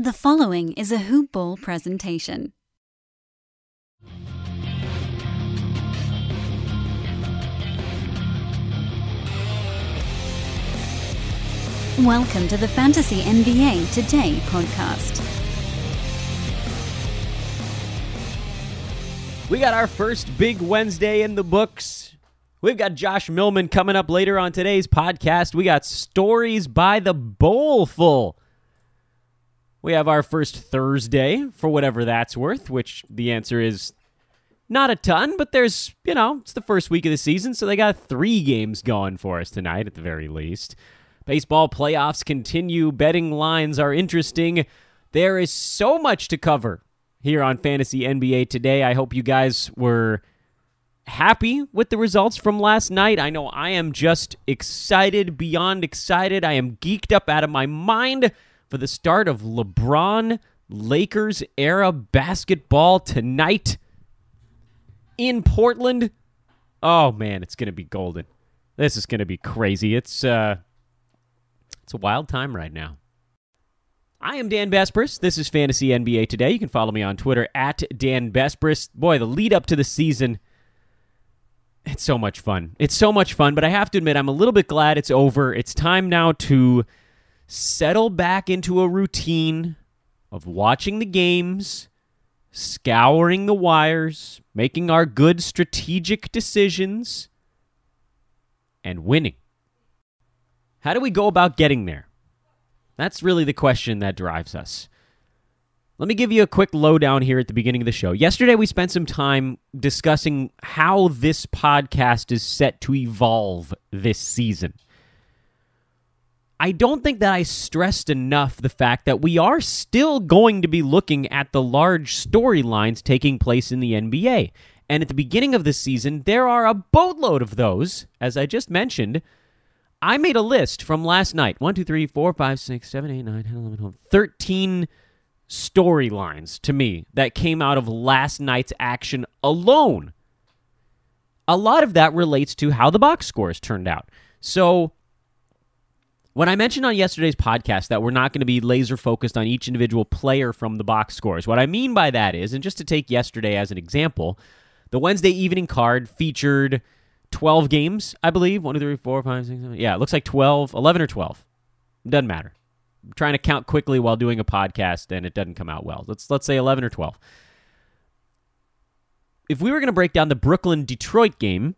The following is a Hoop Ball presentation. Welcome to the Fantasy NBA Today podcast. We got our first big Wednesday in the books. We've got Josh Millman coming up later on today's podcast. We got stories by the bowlful. We have our first Thursday, for whatever that's worth, which the answer is not a ton, but there's, it's the first week of the season, so they got 3 games going for us tonight at the very least. Baseball playoffs continue. Betting lines are interesting. There is so much to cover here on Fantasy NBA Today. I hope you guys were happy with the results from last night. I know I am just excited, beyond excited. I am geeked up out of my mind for the start of LeBron Lakers era basketball tonight in Portland. Oh man, it's going to be golden. This is going to be crazy. It's a wild time right now. I am Dan Besbris. This is Fantasy NBA Today. You can follow me on Twitter at Dan Besbris. Boy, the lead up to the season, it's so much fun. It's so much fun, but I have to admit, I'm a little bit glad it's over. It's time now to settle back into a routine of watching the games, scouring the wires, making our good strategic decisions, and winning. How do we go about getting there? That's really the question that drives us. Let me give you a quick lowdown here at the beginning of the show. Yesterday, we spent some time discussing how this podcast is set to evolve this season. I don't think that I stressed enough the fact that we are still going to be looking at the large storylines taking place in the NBA. And at the beginning of the season, there are a boatload of those, as I just mentioned. I made a list from last night. 1, 2, 3, 4, 5, 6, 7, 8, 9, 10, 11, 12, 13 storylines to me that came out of last night's action alone. A lot of that relates to how the box scores turned out. So when I mentioned on yesterday's podcast that we're not going to be laser focused on each individual player from the box scores, what I mean by that is, and just to take yesterday as an example, the Wednesday evening card featured 12 games, I believe. 1, 2, 3, 4, 5, 6, 7. Yeah, it looks like 12, 11 or 12. Doesn't matter. I'm trying to count quickly while doing a podcast, and it doesn't come out well. Let's say 11 or 12. If we were going to break down the Brooklyn-Detroit game,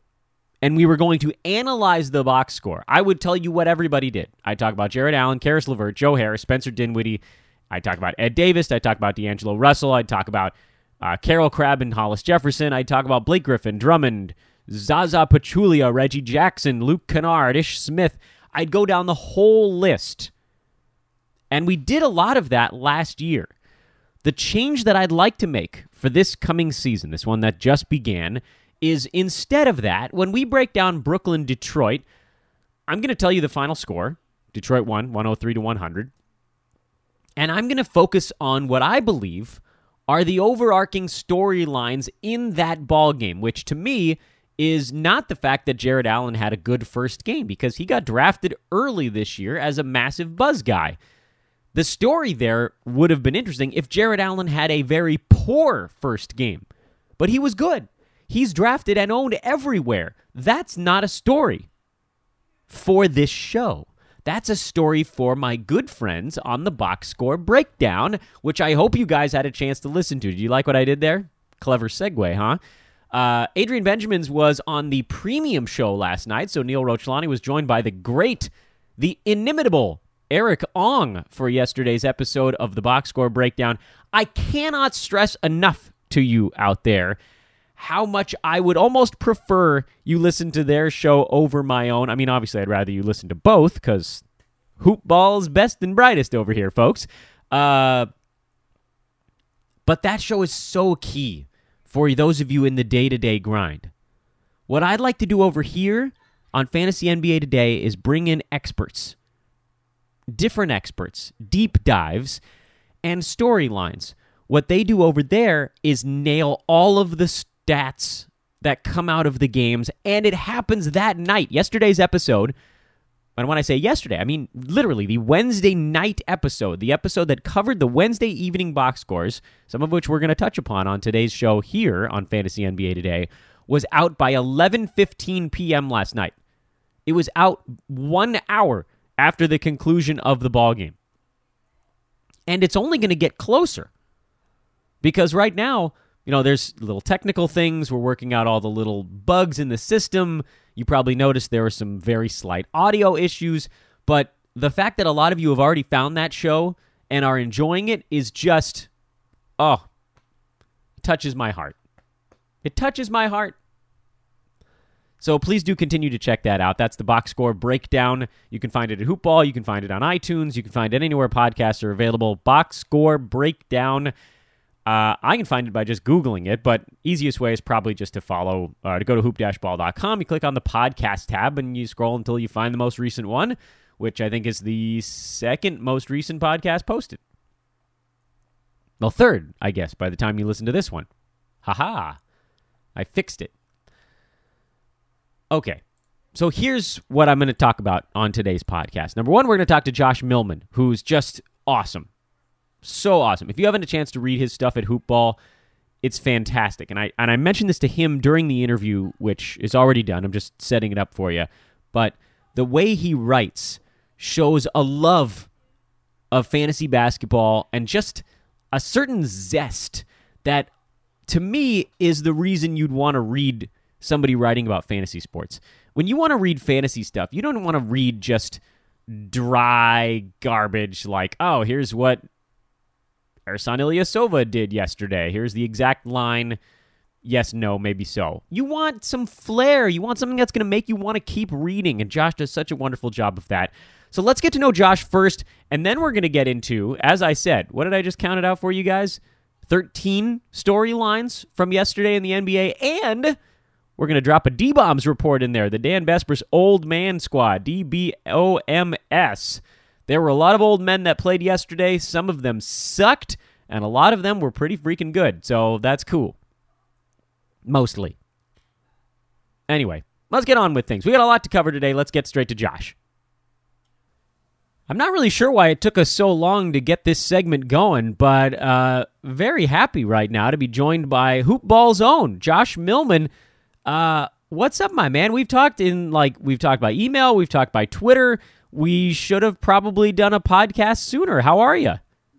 and we were going to analyze the box score, I would tell you what everybody did. I'd talk about Jared Allen, Karis LeVert, Joe Harris, Spencer Dinwiddie. I'd talk about Ed Davis. I'd talk about D'Angelo Russell. I'd talk about Carol Crabb and Hollis Jefferson. I'd talk about Blake Griffin, Drummond, Zaza Pachulia, Reggie Jackson, Luke Kennard, Ish Smith. I'd go down the whole list. And we did a lot of that last year. The change that I'd like to make for this coming season, this one that just began, is instead of that, when we break down Brooklyn-Detroit, I'm going to tell you the final score. Detroit won 103-100. And I'm going to focus on what I believe are the overarching storylines in that ball game, which to me is not the fact that Jared Allen had a good first game, because he got drafted early this year as a massive buzz guy. The story there would have been interesting if Jared Allen had a very poor first game, but he was good. He's drafted and owned everywhere. That's not a story for this show. That's a story for my good friends on the Box Score Breakdown, which I hope you guys had a chance to listen to. Did you like what I did there? Clever segue, huh? Adrian Benjamins was on the premium show last night, so Neil Rochlani was joined by the great, the inimitable Eric Ong for yesterday's episode of the Box Score Breakdown. I cannot stress enough to you out there how much I would almost prefer you listen to their show over my own. I mean, obviously, I'd rather you listen to both, because hoop ball is best and brightest over here, folks. But that show is so key for those of you in the day-to-day grind. What I'd like to do over here on Fantasy NBA Today is bring in experts, different experts, deep dives, and storylines. What they do over there is nail all of the stats that come out of the games, and it happens that night. Yesterday's episode, And when I say yesterday, I mean literally the Wednesday night episode, the episode that covered the Wednesday evening box scores, some of which we're going to touch upon on today's show here on Fantasy NBA Today, was out by 11:15 p.m. last night. It was out 1 hour after the conclusion of the ball game. And it's only going to get closer because right now, there's little technical things. We're working out all the little bugs in the system. You probably noticed there were some very slight audio issues, but the fact that a lot of you have already found that show and are enjoying it is just, it touches my heart. It touches my heart. So please do continue to check that out. That's the box score breakdown. You can find it at Hoopball. You can find it on iTunes. You can find it anywhere podcasts are available. Box score breakdown. I can find it by just Googling it, but easiest way is probably just to follow, to go to hoop-ball.com. You click on the podcast tab, and you scroll until you find the most recent one, which I think is the second most recent podcast posted. Well, third, I guess, by the time you listen to this one. Ha-ha. I fixed it. Okay, so here's what I'm going to talk about on today's podcast. Number one, we're going to talk to Josh Millman, who's just awesome. So awesome. If you haven't a chance to read his stuff at Hoopball, it's fantastic. And I mentioned this to him during the interview, which is already done. I'm just setting it up for you. But the way he writes shows a love of fantasy basketball and just a certain zest that, to me, is the reason you'd want to read somebody writing about fantasy sports. When you want to read fantasy stuff, you don't want to read just dry garbage like, oh, here's what Ersan Ilyasova did yesterday. Here's the exact line. Yes, no, maybe so. You want some flair. You want something that's going to make you want to keep reading, and Josh does such a wonderful job of that. So let's get to know Josh first, and then we're going to get into, as I said, what did I just count it out for you guys? 13 storylines from yesterday in the NBA, and we're going to drop a D-Bombs report in there, the Dan Besbris Old Man Squad, DBOMS. There were a lot of old men that played yesterday. Some of them sucked, and a lot of them were pretty freaking good, so that's cool. Mostly. Anyway, let's get on with things. We got a lot to cover today. Let's get straight to Josh. I'm not really sure why it took us so long to get this segment going, but very happy right now to be joined by Hoopball's own Josh Millman. What's up, my man? We've talked by email, we've talked by Twitter. We should have probably done a podcast sooner. How are you?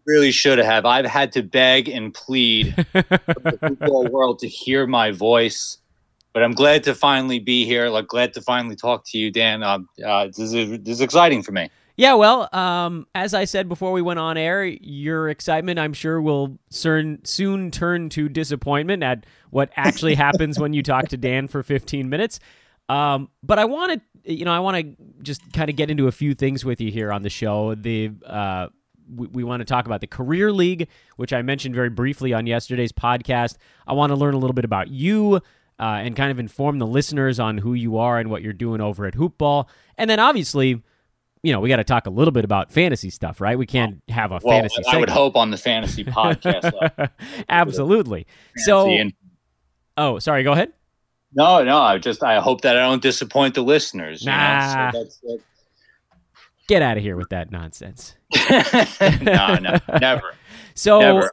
Really should have. I've had to beg and plead for the football world to hear my voice, but I'm glad to finally be here. Glad to finally talk to you, Dan. This is exciting for me. Yeah, well, as I said before we went on air, your excitement, I'm sure, will soon turn to disappointment at what actually happens when you talk to Dan for 15 minutes. But I want to just kind of get into a few things with you here on the show. We want to talk about the Career League, which I mentioned very briefly on yesterday's podcast. I want to learn a little bit about you and kind of inform the listeners on who you are and what you're doing over at Hoopball. And then obviously, we got to talk a little bit about fantasy stuff, right? We can't have a fantasy segment. I would hope on the fantasy podcast. Absolutely. Sorry, go ahead. No, I hope that I don't disappoint the listeners. Nah. Get out of here with that nonsense. No, never. So, never.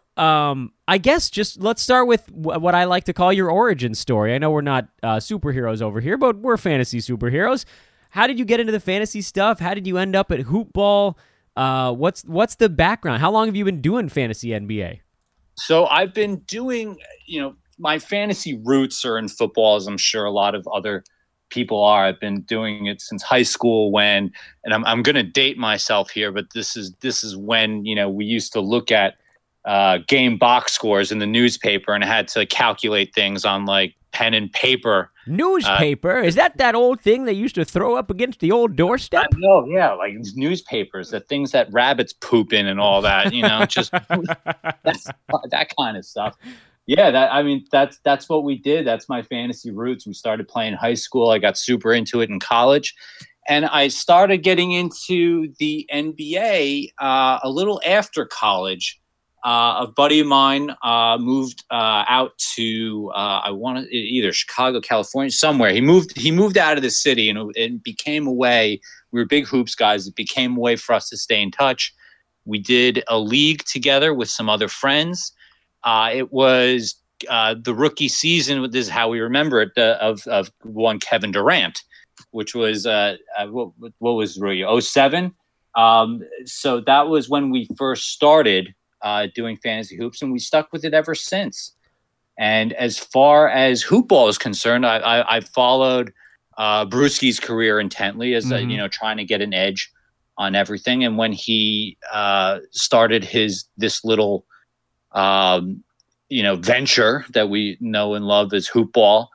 I guess just let's start with what I like to call your origin story. I know we're not superheroes over here, but we're fantasy superheroes. How did you get into the fantasy stuff? How did you end up at Hoopball? What's the background? How long have you been doing fantasy NBA? So I've been doing, my fantasy roots are in football, as I'm sure a lot of other people are. I've been doing it since high school and I'm going to date myself here, but this is when, we used to look at game box scores in the newspaper and had to calculate things on like pen and paper. Newspaper? Is that old thing they used to throw up against the old doorstep? No, yeah, like newspapers, the things that rabbits poop in and all that, just that kind of stuff. Yeah, that's what we did. That's my fantasy roots. We started playing high school. I got super into it in college. And I started getting into the NBA a little after college. A buddy of mine moved out to either Chicago, California, somewhere. He moved out of the city and became away we were big hoops guys. It became a way for us to stay in touch. We did a league together with some other friends. It was the rookie season. This is how we remember it, of one Kevin Durant, which was what was rookie 07. So that was when we first started doing fantasy hoops, and we stuck with it ever since. And as far as hoop ball is concerned, I followed Brewski's career intently as trying to get an edge on everything. And when he started this little venture that we know and love as hoop ball,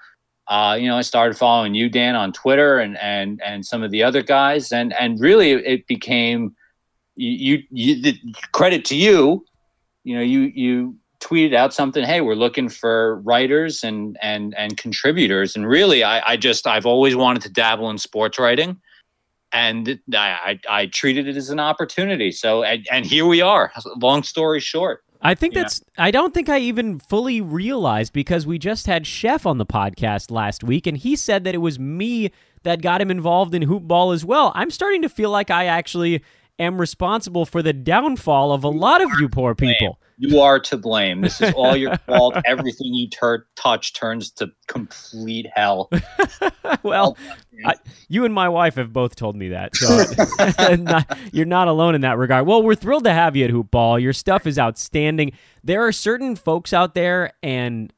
I started following you, Dan, on Twitter and some of the other guys, and really it became you credit to you. You tweeted out something, hey, we're looking for writers and contributors. And really, I've always wanted to dabble in sports writing, and I treated it as an opportunity. So, and here we are. Long story short. I think I don't think I even fully realized, because we just had Chef on the podcast last week, and he said that it was me that got him involved in hoop ball as well. I'm starting to feel like I actually am responsible for the downfall of a lot of you poor people. You are to blame. This is all your fault. Everything you touch turns to complete hell. Well, you and my wife have both told me that, so you're not alone in that regard. Well, we're thrilled to have you at Hoop Ball. Your stuff is outstanding. There are certain folks out there, and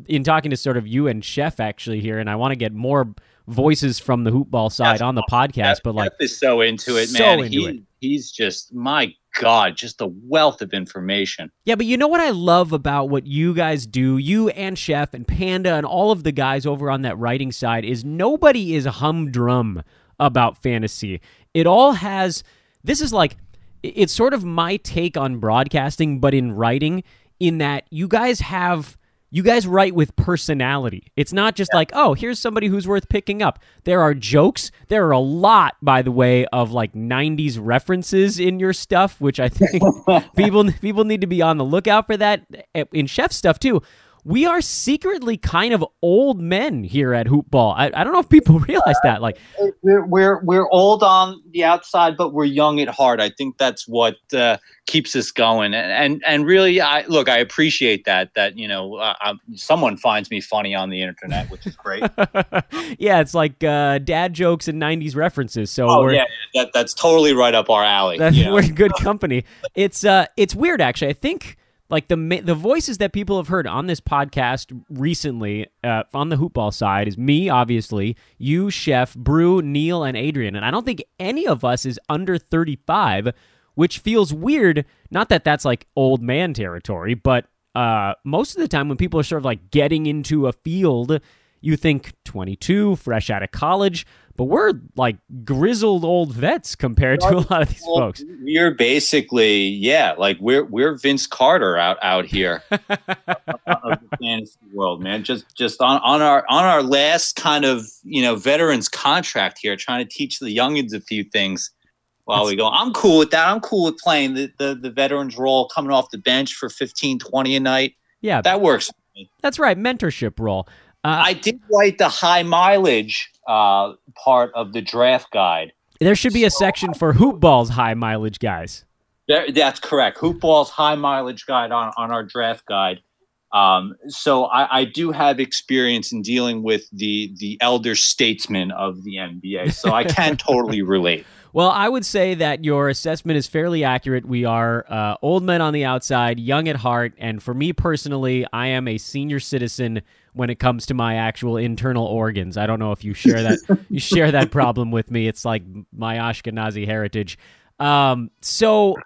in talking to sort of you and Chef actually here, and I want to get more voices from the Hoop Ball side on the podcast, but Chef is so into it, man. He's just, my God, just a wealth of information. Yeah, but you know what I love about what you guys do, you and Chef and Panda and all of the guys over on that writing side, is nobody is humdrum about fantasy. It all has, this is like, it's sort of my take on broadcasting, but in writing, in that you guys write with personality. It's not just like, oh, here's somebody who's worth picking up. There are jokes. There are a lot, by the way, of like 90s references in your stuff, which I think people need to be on the lookout for that. In Chef's stuff, too. We are secretly kind of old men here at Hoop Ball. I don't know if people realize that. Like, we're old on the outside, but we're young at heart. I think that's what keeps us going. And really, I appreciate that someone finds me funny on the internet, which is great. Yeah, it's like dad jokes and 90s references. So that's totally right up our alley. We're in good company. It's weird, actually. I think, like, the voices that people have heard on this podcast recently on the Hoop Ball side is me, obviously, you, Chef, Brew, Neil, and Adrian. And I don't think any of us is under 35, which feels weird. Not that that's like old man territory, but most of the time when people are sort of like getting into a field, you think 22, fresh out of college. But we're like grizzled old vets compared to a lot of these folks. We're basically, we're Vince Carter out here of the fantasy world, man. Just on our last kind of veterans contract here, trying to teach the youngins a few things while we go. I'm cool with that. I'm cool with playing the veterans role, coming off the bench for 15, 20 a night. Yeah, that works for me. That's right, mentorship role. I did write the high mileage part of the draft guide. There should be a section for Hoop Ball's high mileage guys. That's correct. Hoop Ball's high mileage guide on our draft guide. So I do have experience in dealing with the elder statesmen of the NBA, so I can totally relate. Well, I would say that your assessment is fairly accurate. We are old men on the outside, young at heart, and for me personally, I am a senior citizen when it comes to my actual internal organs. I don't know if you share that you share that problem with me. It's like my Ashkenazi heritage. So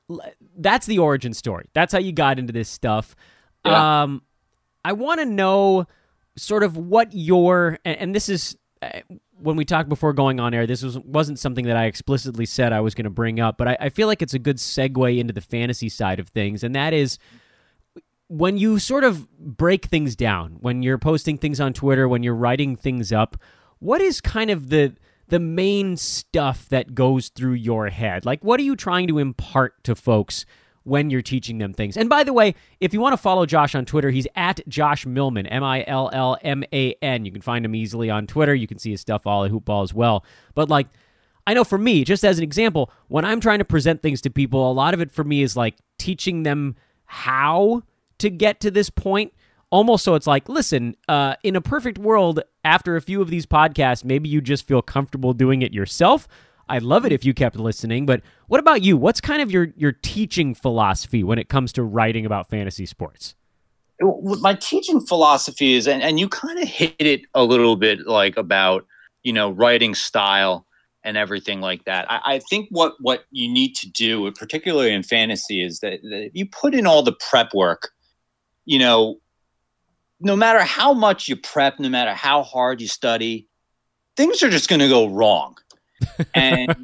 that's the origin story. That's how you got into this stuff. Yeah. I want to know sort of what and this is when we talked before going on air, this wasn't something that I explicitly said I was going to bring up, but I feel like it's a good segue into the fantasy side of things, and that is when you sort of break things down, when you're posting things on Twitter, when you're writing things up, what is kind of the main stuff that goes through your head? Like, what are you trying to impart to folks when you're teaching them things? And by the way, if you want to follow Josh on Twitter, he's at Josh Millman, Millman. You can find him easily on Twitter. You can see his stuff all at Hoop Ball as well. But like, I know for me, just as an example, when I'm trying to present things to people, a lot of it for me is like teaching them how to get to this point. Almost so it's like, listen, in a perfect world, after a few of these podcasts, maybe you just feel comfortable doing it yourself. I'd love it if you kept listening, but what about you? What's kind of your teaching philosophy when it comes to writing about fantasy sports? My teaching philosophy is, and you kind of hit it a little bit, like about, writing style and everything like that. I think what you need to do, particularly in fantasy, is that if you put in all the prep work, no matter how much you prep, no matter how hard you study, things are just going to go wrong. And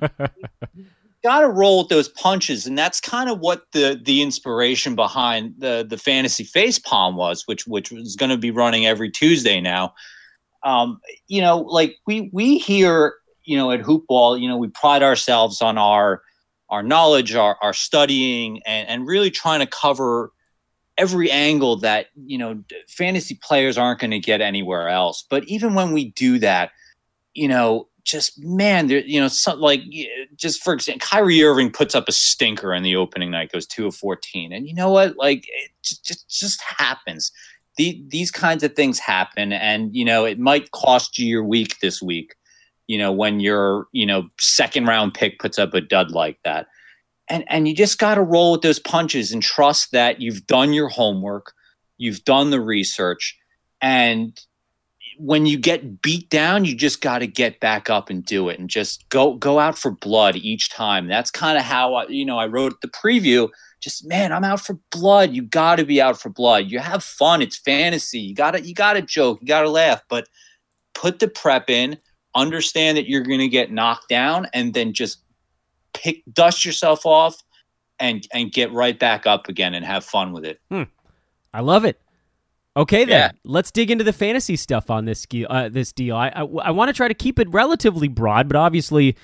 you got to roll with those punches. And that's kind of what the inspiration behind the fantasy facepalm was, which was going to be running every Tuesday now. Like we here, at Hoop Ball, we pride ourselves on our knowledge, our studying, and really trying to cover every angle that, fantasy players aren't going to get anywhere else. But even when we do that, just, man, there, just for example, Kyrie Irving puts up a stinker in the opening night, goes 2 of 14. And you know what? Like, it just happens. These kinds of things happen. And, it might cost you your week this week, when your, second round pick puts up a dud like that. And you just got to roll with those punches and trust that you've done your homework, you've done the research, and when you get beat down, you just got to get back up and do it, and just go out for blood each time. That's kind of how I wrote the preview. Just, man, I'm out for blood. You got to be out for blood. You have fun. It's fantasy. You got to joke. You got to laugh, but put the prep in. Understand that you're going to get knocked down, and then just dust yourself off and get right back up again and have fun with it. I love it. Okay, then let's dig into the fantasy stuff on this deal. I want to try to keep it relatively broad, but obviously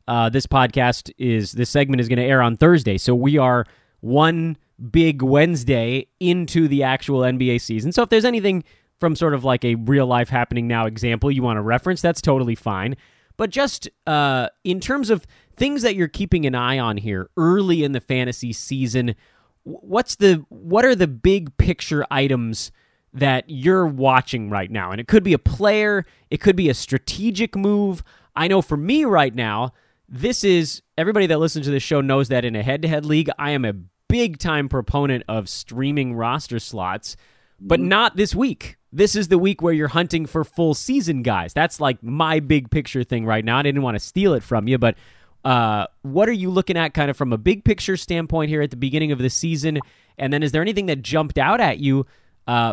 this segment is going to air on Thursday, so we are one big Wednesday into the actual NBA season. So if there's anything from sort of like a real life happening now example you want to reference, that's totally fine. But just in terms of things that you're keeping an eye on here early in the fantasy season, what are the big picture items that you're watching right now? And it could be a player, it could be a strategic move. I know for me right now, this is, everybody that listens to this show knows that in a head-to-head league, I am a big-time proponent of streaming roster slots, but not this week. This is the week where you're hunting for full season guys. That's like my big picture thing right now. I didn't want to steal it from you, but what are you looking at kind of from a big picture standpoint here at the beginning of the season? And then is there anything that jumped out at you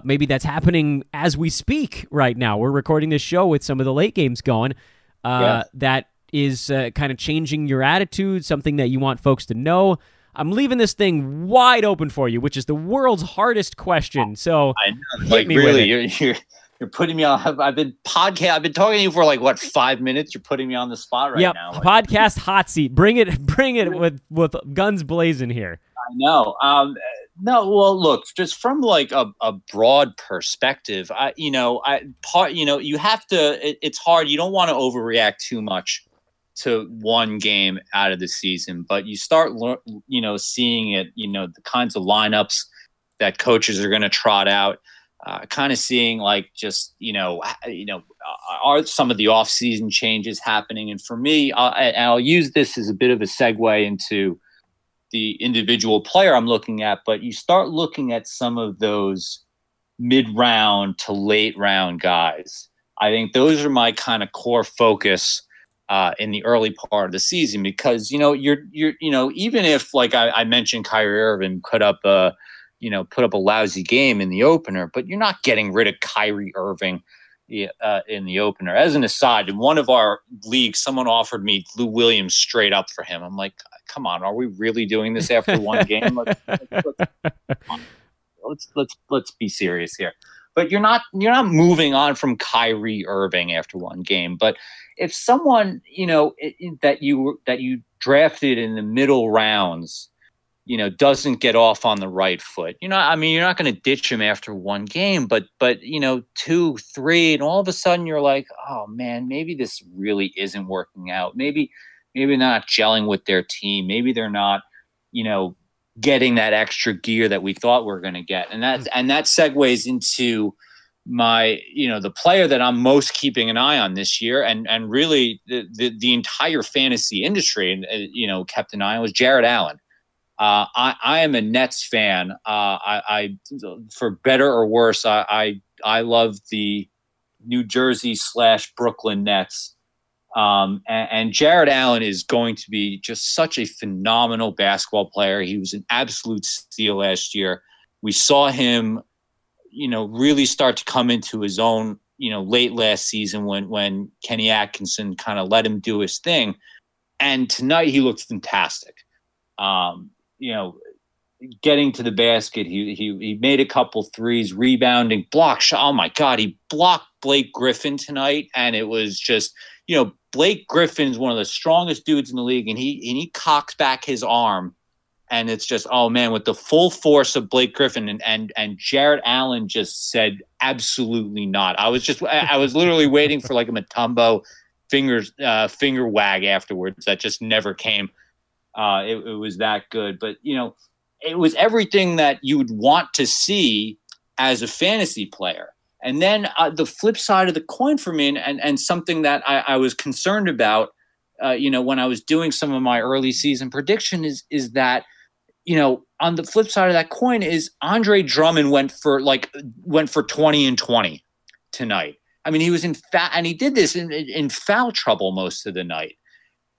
maybe that's happening as we speak right now? We're recording this show with some of the late games going. That is kind of changing your attitude, something that you want folks to know. I'm leaving this thing wide open for you, which is the world's hardest question. So I know, like, really, you're putting me on. I've been talking to you for 5 minutes. You're putting me on the spot right now. Podcast hot seat. Bring it with guns blazing here. I know. No, well, look, just from a broad perspective, you have to. It's hard. You don't want to overreact too much to one game out of the season, but you start, seeing it. The kinds of lineups that coaches are going to trot out. Kind of seeing are some of the off-season changes happening? And for me, I'll use this as a bit of a segue into the individual player I'm looking at, but you start looking at some of those mid-round to late-round guys. I think those are my kind of core focus in the early part of the season, because you're even if I mentioned Kyrie Irving put up a lousy game in the opener, but you're not getting rid of Kyrie Irving in the opener. As an aside, in one of our leagues, someone offered me Lou Williams straight up for him. I'm like, come on, are we really doing this after one game? Let's be serious here. But you're not moving on from Kyrie Irving after one game. But if someone that you drafted in the middle rounds, doesn't get off on the right foot, you're not going to ditch him after one game, but 2, 3, and all of a sudden you're like, oh man, maybe this really isn't working out. Maybe maybe they're not gelling with their team. Maybe they're not, getting that extra gear that we thought we were going to get. And that segues into my, the player that I'm most keeping an eye on this year, and really the entire fantasy industry, and kept an eye on, was Jared Allen. I am a Nets fan. I for better or worse, I love the New Jersey / Brooklyn Nets. And Jared Allen is going to be just such a phenomenal basketball player. He was an absolute steal last year. We saw him, really start to come into his own, late last season when Kenny Atkinson kind of let him do his thing. And tonight he looked fantastic. Getting to the basket, he made a couple threes, rebounding, block shot. Oh my God, he blocked Blake Griffin tonight, and it was just, Blake Griffin is one of the strongest dudes in the league, and he cocks back his arm, and it's just, oh man, with the full force of Blake Griffin, and Jared Allen just said absolutely not. I was literally waiting for like a Mutombo finger wag afterwards. That just never came. It was that good, but it was everything that you would want to see as a fantasy player. And then the flip side of the coin for me, and something that I was concerned about, when I was doing some of my early season prediction is that, on the flip side of that coin is Andre Drummond went for 20 and 20 tonight. I mean, he was and he did this in foul trouble most of the night.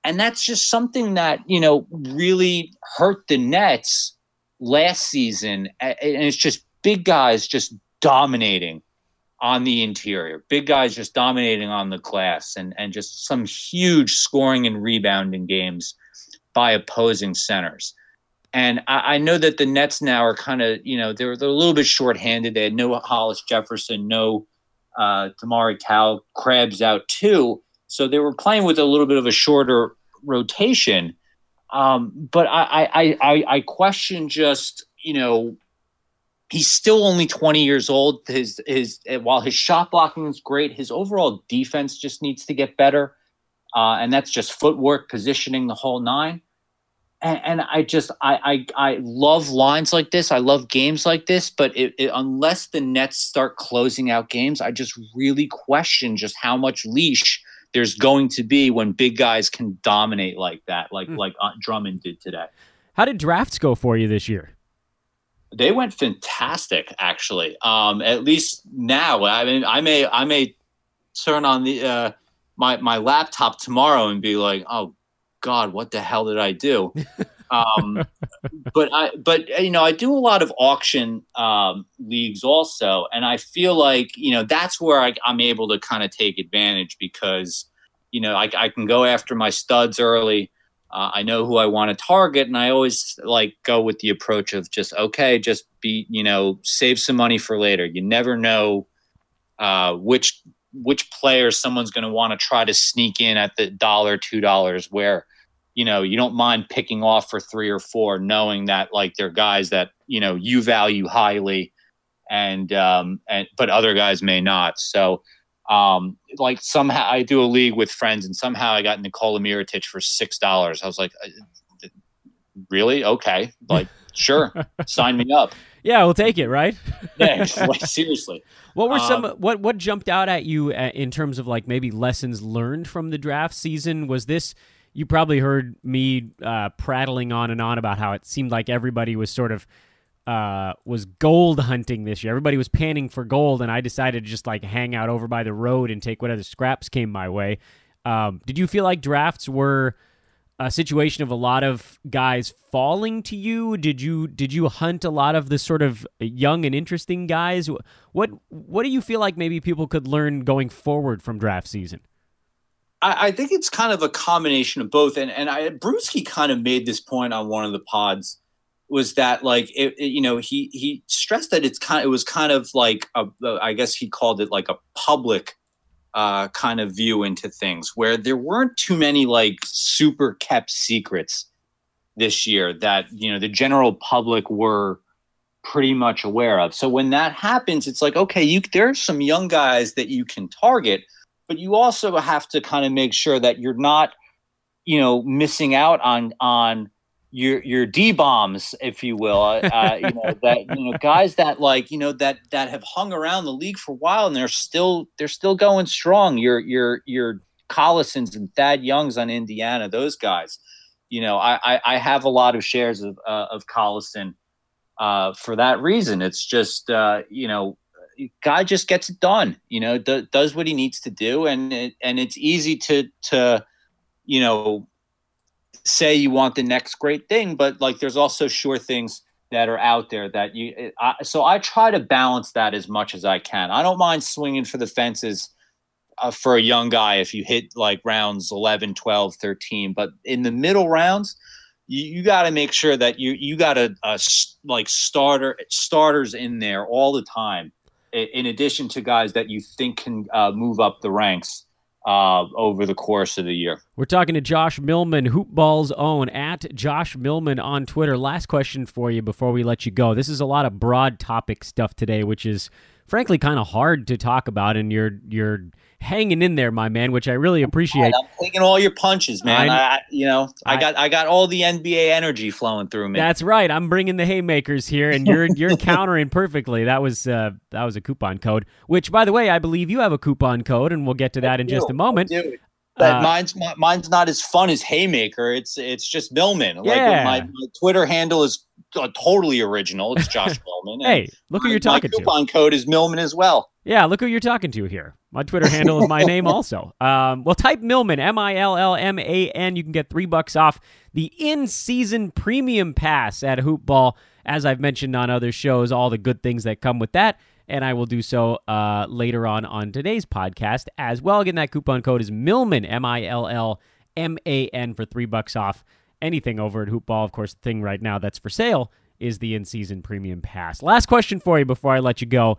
And that's just something that, really hurt the Nets last season. And it's just big guys just dominating on the interior, big guys just dominating on the glass, and just some huge scoring and rebounding games by opposing centers. And I know that the Nets now are kind of, they're a little bit shorthanded. They had no Hollis Jefferson, no Damari Cal, Crab's out too. So they were playing with a little bit of a shorter rotation. But I question just, he's still only 20 years old. While his shot blocking is great, his overall defense just needs to get better. And that's just footwork, positioning, the whole nine. And I love lines like this. I love games like this. But unless the Nets start closing out games, I just really question just how much leash there's going to be when big guys can dominate like that, like Drummond did today. How did drafts go for you this year? They went fantastic, actually. At least now. I mean, I may turn on the my laptop tomorrow and be like, oh God, what the hell did I do? But I do a lot of auction leagues also, and I feel like that's where I'm able to kind of take advantage because I can go after my studs early. I know who I want to target, and I always go with the approach of just be save some money for later. You never know which player someone's going to want to try to sneak in at the $1, $2 where you don't mind picking off for 3 or 4, knowing that they're guys that you value highly, and but other guys may not. So. Somehow I do a league with friends, and somehow I got Nikola Mirotic for $6. I was like, really? Okay. Sure. Sign me up. Yeah, we'll take it. Right. Yeah. Seriously. What were what jumped out at you in terms of maybe lessons learned from the draft season? Was this, you probably heard me prattling on and on about how it seemed like everybody was sort of, was gold hunting this year. Everybody was panning for gold, and I decided to just hang out over by the road and take whatever scraps came my way. Did you feel like drafts were a situation of a lot of guys falling to you? Did you hunt a lot of the sort of young and interesting guys? What do you feel like maybe people could learn going forward from draft season? I think it's kind of a combination of both, and Brewski kind of made this point on one of the pods. Was that he stressed that it was kind of I guess he called it a public kind of view into things where there weren't too many super kept secrets this year that the general public were pretty much aware of. So when that happens, it's okay, there's some young guys that you can target, but you also have to kind of make sure that you're not missing out on your D bombs, if you will, guys that that have hung around the league for a while and they're still going strong. Your Collisons and Thad Youngs on Indiana, those guys. I have a lot of shares of Collison for that reason. It's just guy just gets it done. Does what he needs to do, and it's easy to say you want the next great thing, but like there's also sure things that are out there that so I try to balance that as much as I can. I don't mind swinging for the fences for a young guy if you hit like rounds 11, 12, 13, but in the middle rounds, you got to make sure that you got like starters in there all the time, in addition to guys that you think can move up the ranks over the course of the year. We're talking to Josh Millman, Hoopball's own, at Josh Millman on Twitter. Last question for you before we let you go. This is a lot of broad topic stuff today, which is frankly kind of hard to talk about, and you're hanging in there, my man, which I really appreciate. I'm taking all your punches, man. I got all the NBA energy flowing through me. That's right. I'm bringing the haymakers here, and you're countering perfectly. That was a coupon code, which, by the way, I believe you have a coupon code, and we'll get to that in just a moment. But mine's not as fun as Haymaker. It's just Millman. Yeah. Like my Twitter handle is totally original. It's Josh Millman. Hey, look who you're talking to. My coupon code is Millman as well. Yeah, look who you're talking to here. My Twitter handle is my name also. Well, type Millman, Millman. You can get $3 off the in-season premium pass at Hoopball. As I've mentioned on other shows, all the good things that come with that. And I will do so later on today's podcast as well. Again, that coupon code is Millman, Millman, for $3 off anything over at Hoopball. Of course, the thing right now that's for sale is the in-season premium pass. Last question for you before I let you go.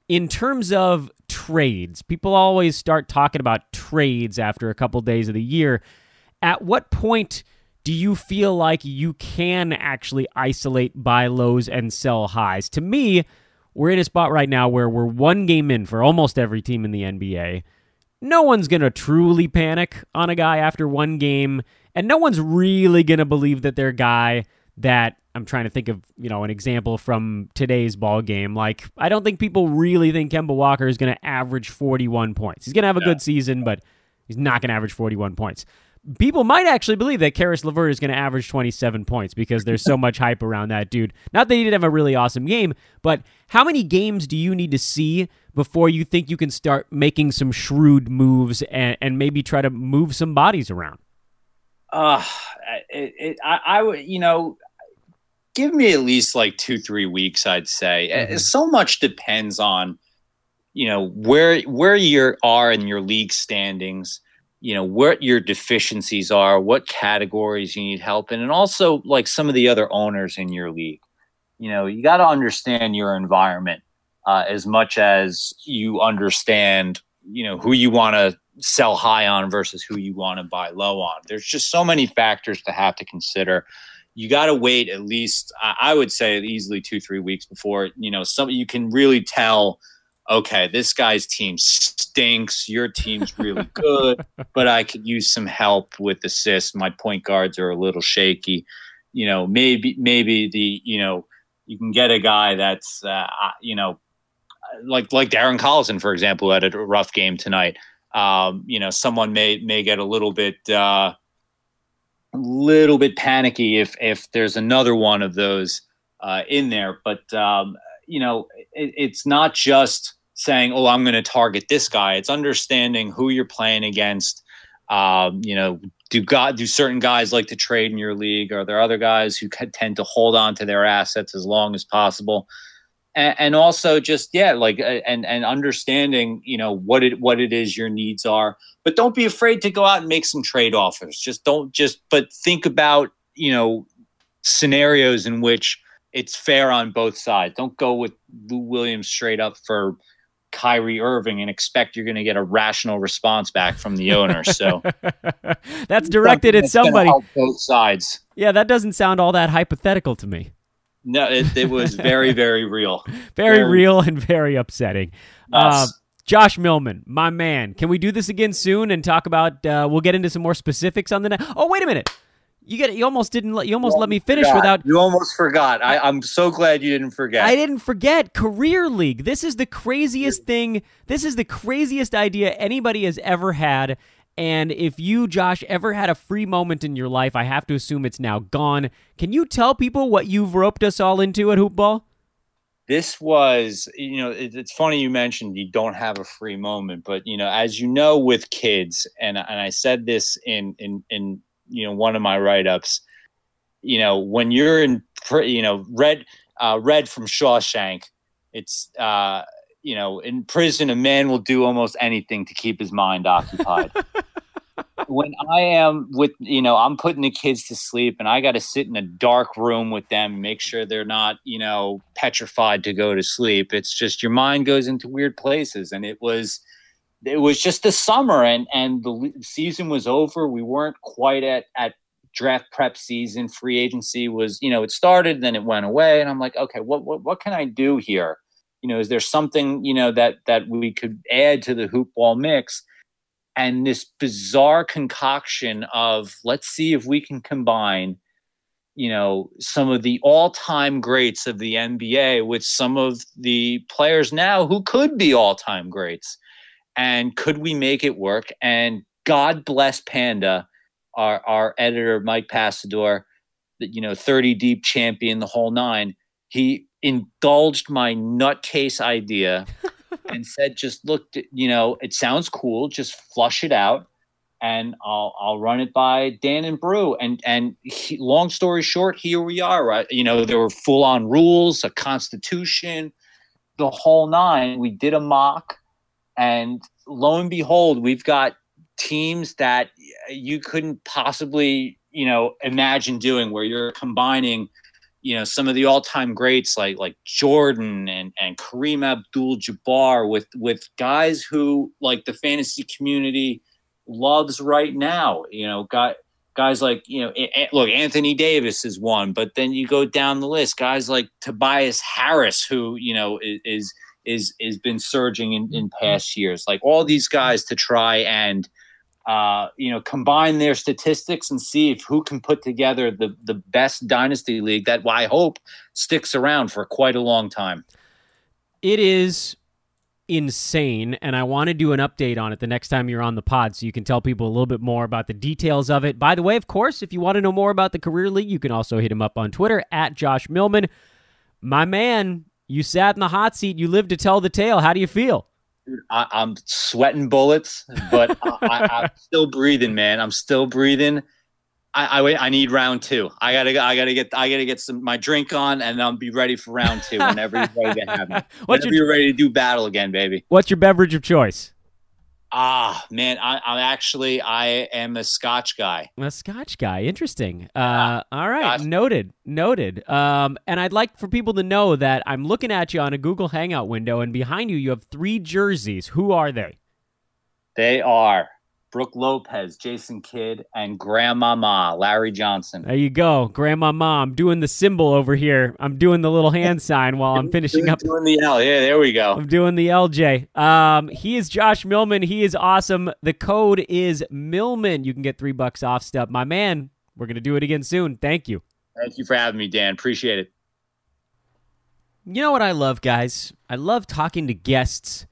In terms of trades, people always start talking about trades after a couple days of the year. At what point do you feel like you can actually isolate buy lows and sell highs? To me, we're in a spot right now where we're one game in for almost every team in the NBA. No one's going to truly panic on a guy after one game, and no one's really going to believe that their guy that, I'm trying to think of, an example from today's ball game. Like, I don't think people really think Kemba Walker is going to average 41 points. He's going to have a good season, but he's not going to average 41 points. People might actually believe that Karis LeVert is going to average 27 points because there's so much hype around that dude. Not that he didn't have a really awesome game, but how many games do you need to see before you think you can start making some shrewd moves and maybe try to move some bodies around? I would, give me at least like 2-3 weeks, I'd say. Mm-hmm. So much depends on, where you are in your league standings, what your deficiencies are, what categories you need help in, and also like some of the other owners in your league. You got to understand your environment as much as you understand, who you want to sell high on versus who you want to buy low on. There's just so many factors to have to consider. You got to wait at least, I would say, easily 2-3 weeks before, you can really tell, okay, this guy's team stinks. Your team's really good, but I could use some help with assists. My point guards are a little shaky. Maybe you can get a guy that's, like Darren Collison, for example, who had a rough game tonight. Someone may get a little bit panicky if there's another one of those in there. But it's not just saying, "Oh, I'm going to target this guy." It's understanding who you're playing against. Do certain guys like to trade in your league? Are there other guys who tend to hold on to their assets as long as possible? And also just, and understanding, what it is your needs are, but don't be afraid to go out and make some trade offers. But think about, scenarios in which it's fair on both sides. Don't go with Lou Williams straight up for Kyrie Irving and expect you're going to get a rational response back from the owner. So that's directed at somebody. Help both sides. Yeah. That doesn't sound all that hypothetical to me. No, it was very, very real. Very real and very upsetting. Yes. Josh Millman, my man. Can we do this again soon and talk about? We'll get into some more specifics on the night. Oh, wait a minute. You almost let me finish without. You almost forgot. I'm so glad you didn't forget. I didn't forget. Career League. This is the craziest thing. This is the craziest idea anybody has ever had. And if you, Josh, ever had a free moment in your life, I have to assume it's now gone. Can you tell people what you've roped us all into at Hoopball? This was, it's funny you mentioned you don't have a free moment, but as you know, with kids, and I said this in one of my write-ups, when you're in, Red from Shawshank, it's, in prison, a man will do almost anything to keep his mind occupied. When I am with, I'm putting the kids to sleep and I got to sit in a dark room with them and make sure they're not, petrified to go to sleep. It's just your mind goes into weird places. And it was just the summer and the season was over. We weren't quite at draft prep season. Free agency was, it started, then it went away. And I'm like, okay, what can I do here? Is there something, that we could add to the hoop ball mix? And this bizarre concoction of, let's see if we can combine, some of the all-time greats of the NBA with some of the players now who could be all-time greats. And could we make it work? And God bless Panda, our editor, Mike Passador, 30 deep champion, the whole nine. He indulged my nutcase idea and said, just look, it sounds cool. Just flush it out and I'll run it by Dan and Brew. And long story short, here we are, right? There were full on rules, a constitution, the whole nine. We did a mock and lo and behold, we've got teams that you couldn't possibly, imagine doing, where you're combining some of the all-time greats like Jordan and Kareem Abdul-Jabbar with guys who like the fantasy community loves right now. Guys like look, Anthony Davis is one, but then you go down the list, guys like Tobias Harris, who is been surging in past years. Like all these guys to try and combine their statistics and see who can put together the best dynasty league that I hope sticks around for quite a long time. It is insane, and I want to do an update on it the next time you're on the pod so you can tell people a little bit more about the details of it. By the way, of course, if you want to know more about the Career League, you can also hit him up on Twitter at Josh Millman. My man, you sat in the hot seat. You lived to tell the tale. How do you feel? I'm sweating bullets, but I'm still breathing, man. I'm still breathing. I need round two. I gotta get my drink on, and I'll be ready for round two whenever you're ready to have me. Whenever you're ready to do battle again, baby. What's your beverage of choice? Man, I am a Scotch guy. A Scotch guy. Interesting. All right. Scotch. Noted. And I'd like for people to know that I'm looking at you on a Google Hangout window, and behind you have 3 jerseys. Who are they? They are Brooke Lopez, Jason Kidd, and Grandmama, Larry Johnson. There you go. Grandmama. I'm doing the symbol over here. I'm doing the little hand sign while I'm finishing up. Doing the L. Yeah, there we go. I'm doing the LJ. He is Josh Millman. He is awesome. The code is Millman. You can get $3 off stuff. My man, we're going to do it again soon. Thank you. Thank you for having me, Dan. Appreciate it. You know what I love, guys? I love talking to guests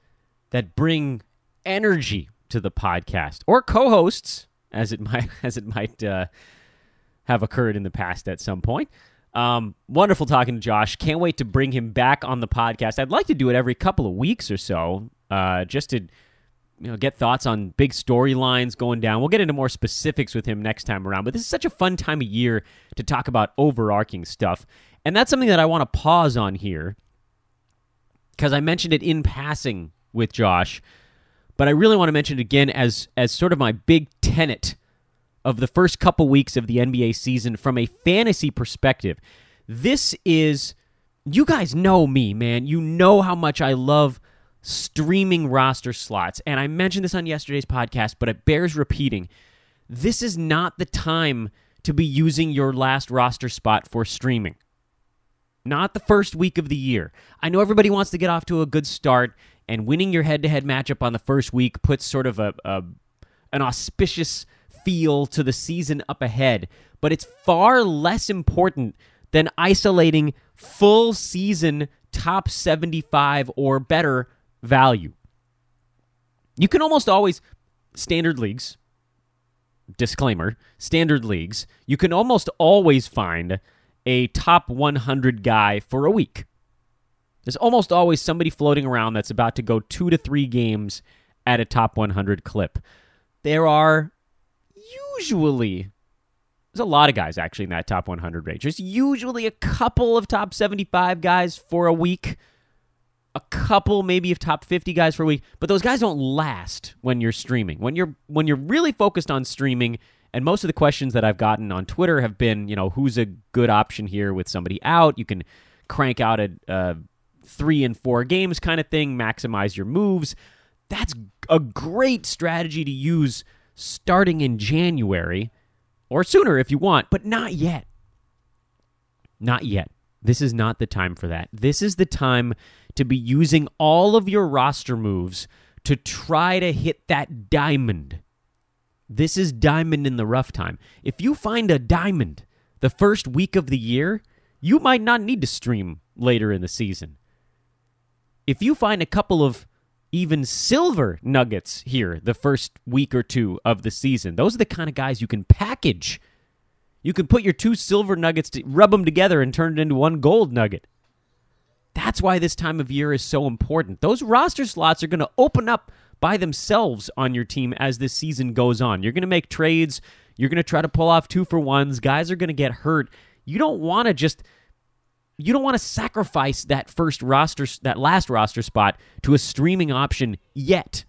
that bring energy to the podcast, or co-hosts, as it might have occurred in the past at some point. Wonderful talking to Josh. Can't wait to bring him back on the podcast. I'd like to do it every couple of weeks or so, just to get thoughts on big storylines going down. We'll get into more specifics with him next time around, but this is such a fun time of year to talk about overarching stuff, and that's something that I want to pause on here, because I mentioned it in passing with Josh, but I really want to mention it again as sort of my big tenet of the first couple weeks of the NBA season from a fantasy perspective. This is, you guys know me, man. You know how much I love streaming roster slots. And I mentioned this on yesterday's podcast, but it bears repeating. This is not the time to be using your last roster spot for streaming. not the first week of the year. I know everybody wants to get off to a good start, and winning your head-to-head matchup on the first week puts sort of an auspicious feel to the season up ahead, but it's far less important than isolating full season top 75 or better value. You can almost always, standard leagues, disclaimer, standard leagues, you can almost always find a top 100 guy for a week. There's almost always somebody floating around that's about to go 2 to 3 games at a top 100 clip. There are usually, there's a lot of guys actually in that top 100 range. There's usually a couple of top 75 guys for a week, a couple maybe of top 50 guys for a week, but those guys don't last when you're streaming. When you're really focused on streaming, and most of the questions that I've gotten on Twitter have been, who's a good option here with somebody out? You can crank out a 3 and 4 games kind of thing, maximize your moves. That's a great strategy to use starting in January, or sooner if you want, but not yet. Not yet. This is not the time for that. This is the time to be using all of your roster moves to try to hit that diamond. This is diamond in the rough time. If you find a diamond the first week of the year, you might not need to stream later in the season. If you find a couple of even silver nuggets here the first week or two of the season, those are the kind of guys you can package. You can put your 2 silver nuggets, rub them together and turn it into 1 gold nugget. That's why this time of year is so important. Those roster slots are going to open up by themselves on your team as this season goes on. You're going to make trades. You're going to try to pull off 2-for-1s. Guys are going to get hurt. You don't want to sacrifice that last roster spot to a streaming option yet.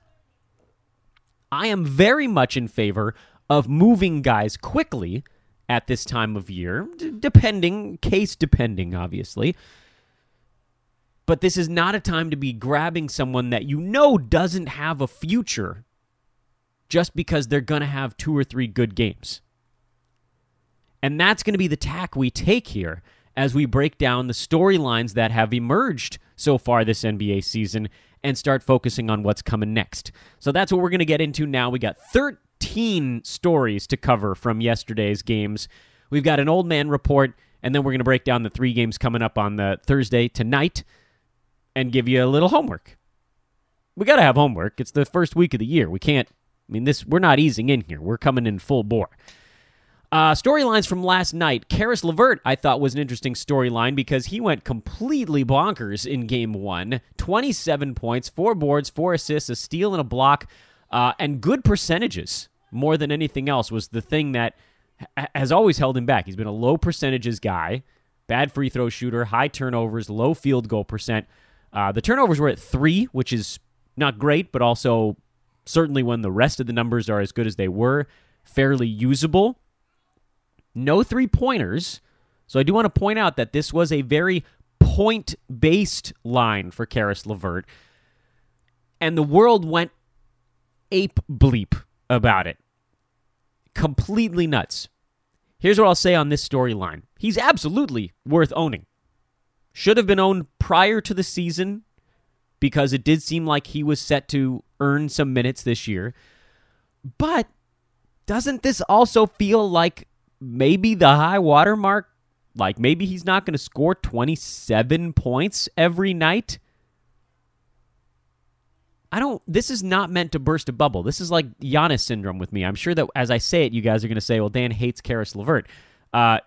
I am very much in favor of moving guys quickly at this time of year, case depending, obviously. But this is not a time to be grabbing someone that doesn't have a future just because they're going to have 2 or 3 good games. And that's going to be the tack we take here as we break down the storylines that have emerged so far this NBA season and start focusing on what's coming next. So that's what we're going to get into now. We got 13 stories to cover from yesterday's games. We've got an old man report, and then we're going to break down the 3 games coming up on the Thursday tonight and give you a little homework. We got to have homework. It's the first week of the year. We're not easing in here. We're coming in full bore. Storylines from last night. Caris LeVert, I thought, was an interesting storyline because he went completely bonkers in Game 1. 27 points, 4 boards, 4 assists, a steal, and a block, and good percentages more than anything else was the thing that has always held him back. He's been a low percentages guy, bad free throw shooter, high turnovers, low field goal percent. The turnovers were at 3, which is not great, but also certainly when the rest of the numbers are as good as they were, fairly usable. No 3-pointers, so I do want to point out that this was a very point-based line for Caris LeVert, and the world went ape bleep about it. Completely nuts. Here's what I'll say on this storyline. He's absolutely worth owning. Should have been owned prior to the season because it did seem like he was set to earn some minutes this year. But doesn't this also feel like maybe the high water mark? Like maybe he's not going to score 27 points every night? This is not meant to burst a bubble. This is like Giannis syndrome with me. I'm sure that as I say it, you guys are going to say, well, Dan hates Caris LeVert.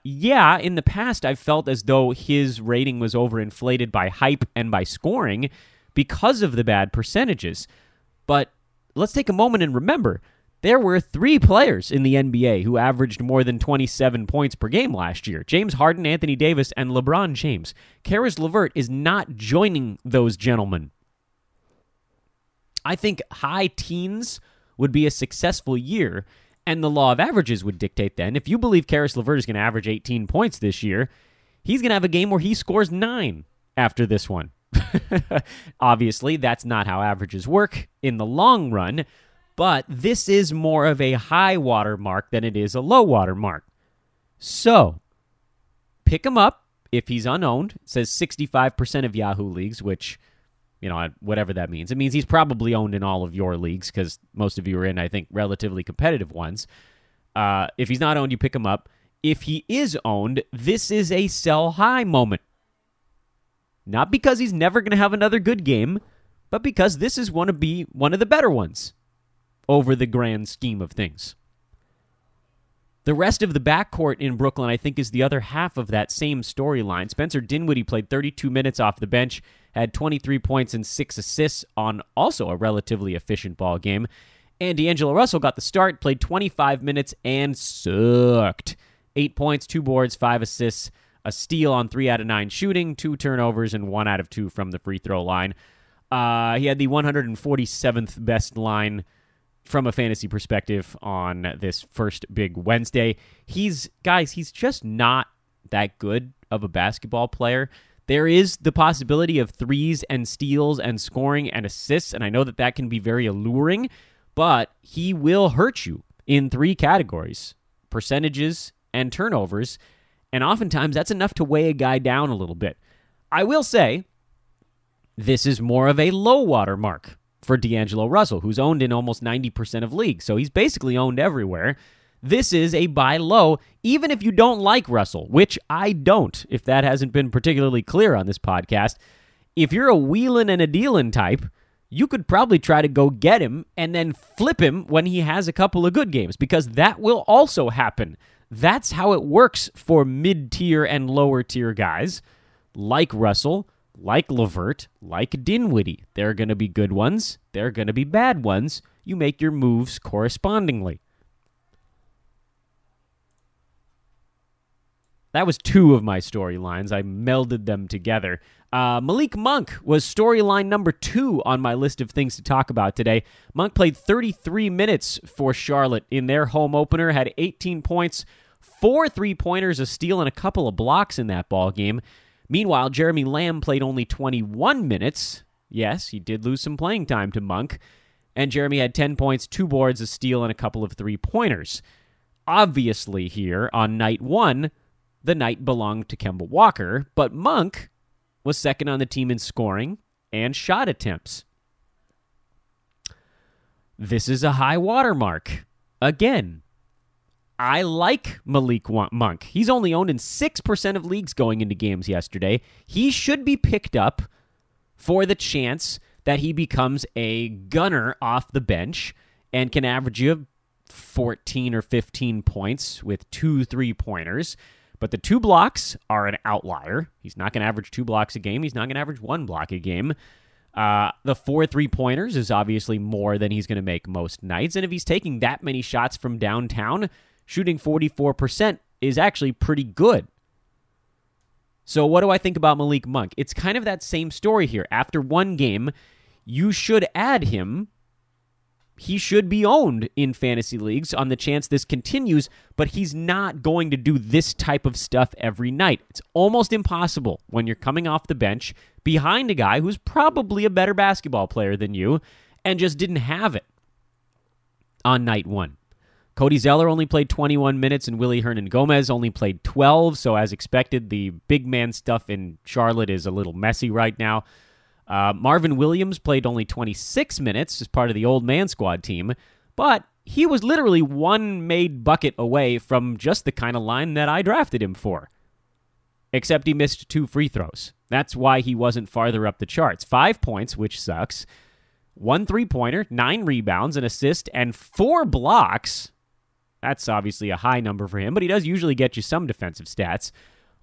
Yeah, in the past, I've felt as though his rating was overinflated by hype and by scoring because of the bad percentages. But let's take a moment and remember, there were 3 players in the NBA who averaged more than 27 points per game last year. James Harden, Anthony Davis, and LeBron James. Caris LeVert is not joining those gentlemen. I think high teens would be a successful year, and the law of averages would dictate then. If you believe Caris LeVert is going to average 18 points this year, he's going to have a game where he scores 9 after this one. Obviously, that's not how averages work in the long run, but this is more of a high water mark than it is a low water mark. So, pick him up if he's unowned. It says 65% of Yahoo leagues, which, whatever that means. It means he's probably owned in all of your leagues because most of you are in, I think, relatively competitive ones. If he's not owned, you pick him up. If he is owned, this is a sell high moment. Not because he's never going to have another good game, but because this is one of the better ones over the grand scheme of things. The rest of the backcourt in Brooklyn, I think, is the other half of that same storyline. Spencer Dinwiddie played 32 minutes off the bench, had 23 points and 6 assists on also a relatively efficient ball game. And D'Angelo Russell got the start, played 25 minutes, and sucked. 8 points, 2 boards, 5 assists, a steal on 3 out of 9 shooting, 2 turnovers, and 1 out of 2 from the free throw line. He had the 147th best line from a fantasy perspective on this first big Wednesday. He's just not that good of a basketball player. There is the possibility of threes and steals and scoring and assists, and I know that can be very alluring, but he will hurt you in 3 categories: percentages and turnovers, and oftentimes that's enough to weigh a guy down a little bit. I will say this is more of a low water mark for D'Angelo Russell, who's owned in almost 90% of leagues, so he's basically owned everywhere. This is a buy low, even if you don't like Russell, which I don't, if that hasn't been particularly clear on this podcast. If you're a wheelin' and a dealin' type, you could probably try to go get him and then flip him when he has a couple of good games, because that will also happen. That's how it works for mid-tier and lower-tier guys like Russell, like LeVert, like Dinwiddie. There are going to be good ones. There are going to be bad ones. You make your moves correspondingly. That was 2 of my storylines. I melded them together. Malik Monk was storyline number 2 on my list of things to talk about today. Monk played 33 minutes for Charlotte in their home opener, had 18 points, 4 3-pointers, a steal, and a couple of blocks in that ball game. Meanwhile, Jeremy Lamb played only 21 minutes. Yes, he did lose some playing time to Monk. And Jeremy had 10 points, 2 boards, a steal, and a couple of 3-pointers. Obviously here, on night 1, the night belonged to Kemba Walker, but Monk was second on the team in scoring and shot attempts. This is a high watermark. Again, I like Malik Monk. He's only owned in 6% of leagues going into games yesterday. He should be picked up for the chance that he becomes a gunner off the bench and can average you 14 or 15 points with 2 3-pointers. But the 2 blocks are an outlier. He's not going to average 2 blocks a game. He's not going to average 1 block a game. The 4 3-pointers is obviously more than he's going to make most nights. And if he's taking that many shots from downtown, shooting 44% is actually pretty good. So what do I think about Malik Monk? It's kind of that same story here. After 1 game, you should add him. He should be owned in fantasy leagues on the chance this continues, but he's not going to do this type of stuff every night. It's almost impossible when you're coming off the bench behind a guy who's probably a better basketball player than you and just didn't have it on night 1. Cody Zeller only played 21 minutes, and Willie Hernan-Gomez only played 12, so as expected, the big man stuff in Charlotte is a little messy right now. Marvin Williams played only 26 minutes as part of the old man squad team, but he was literally 1 made bucket away from just the kind of line that I drafted him for. Except he missed 2 free throws. That's why he wasn't farther up the charts. 5 points, which sucks. 1 3-pointer, 9 rebounds, an assist, and 4 blocks. That's obviously a high number for him, but he does usually get you some defensive stats.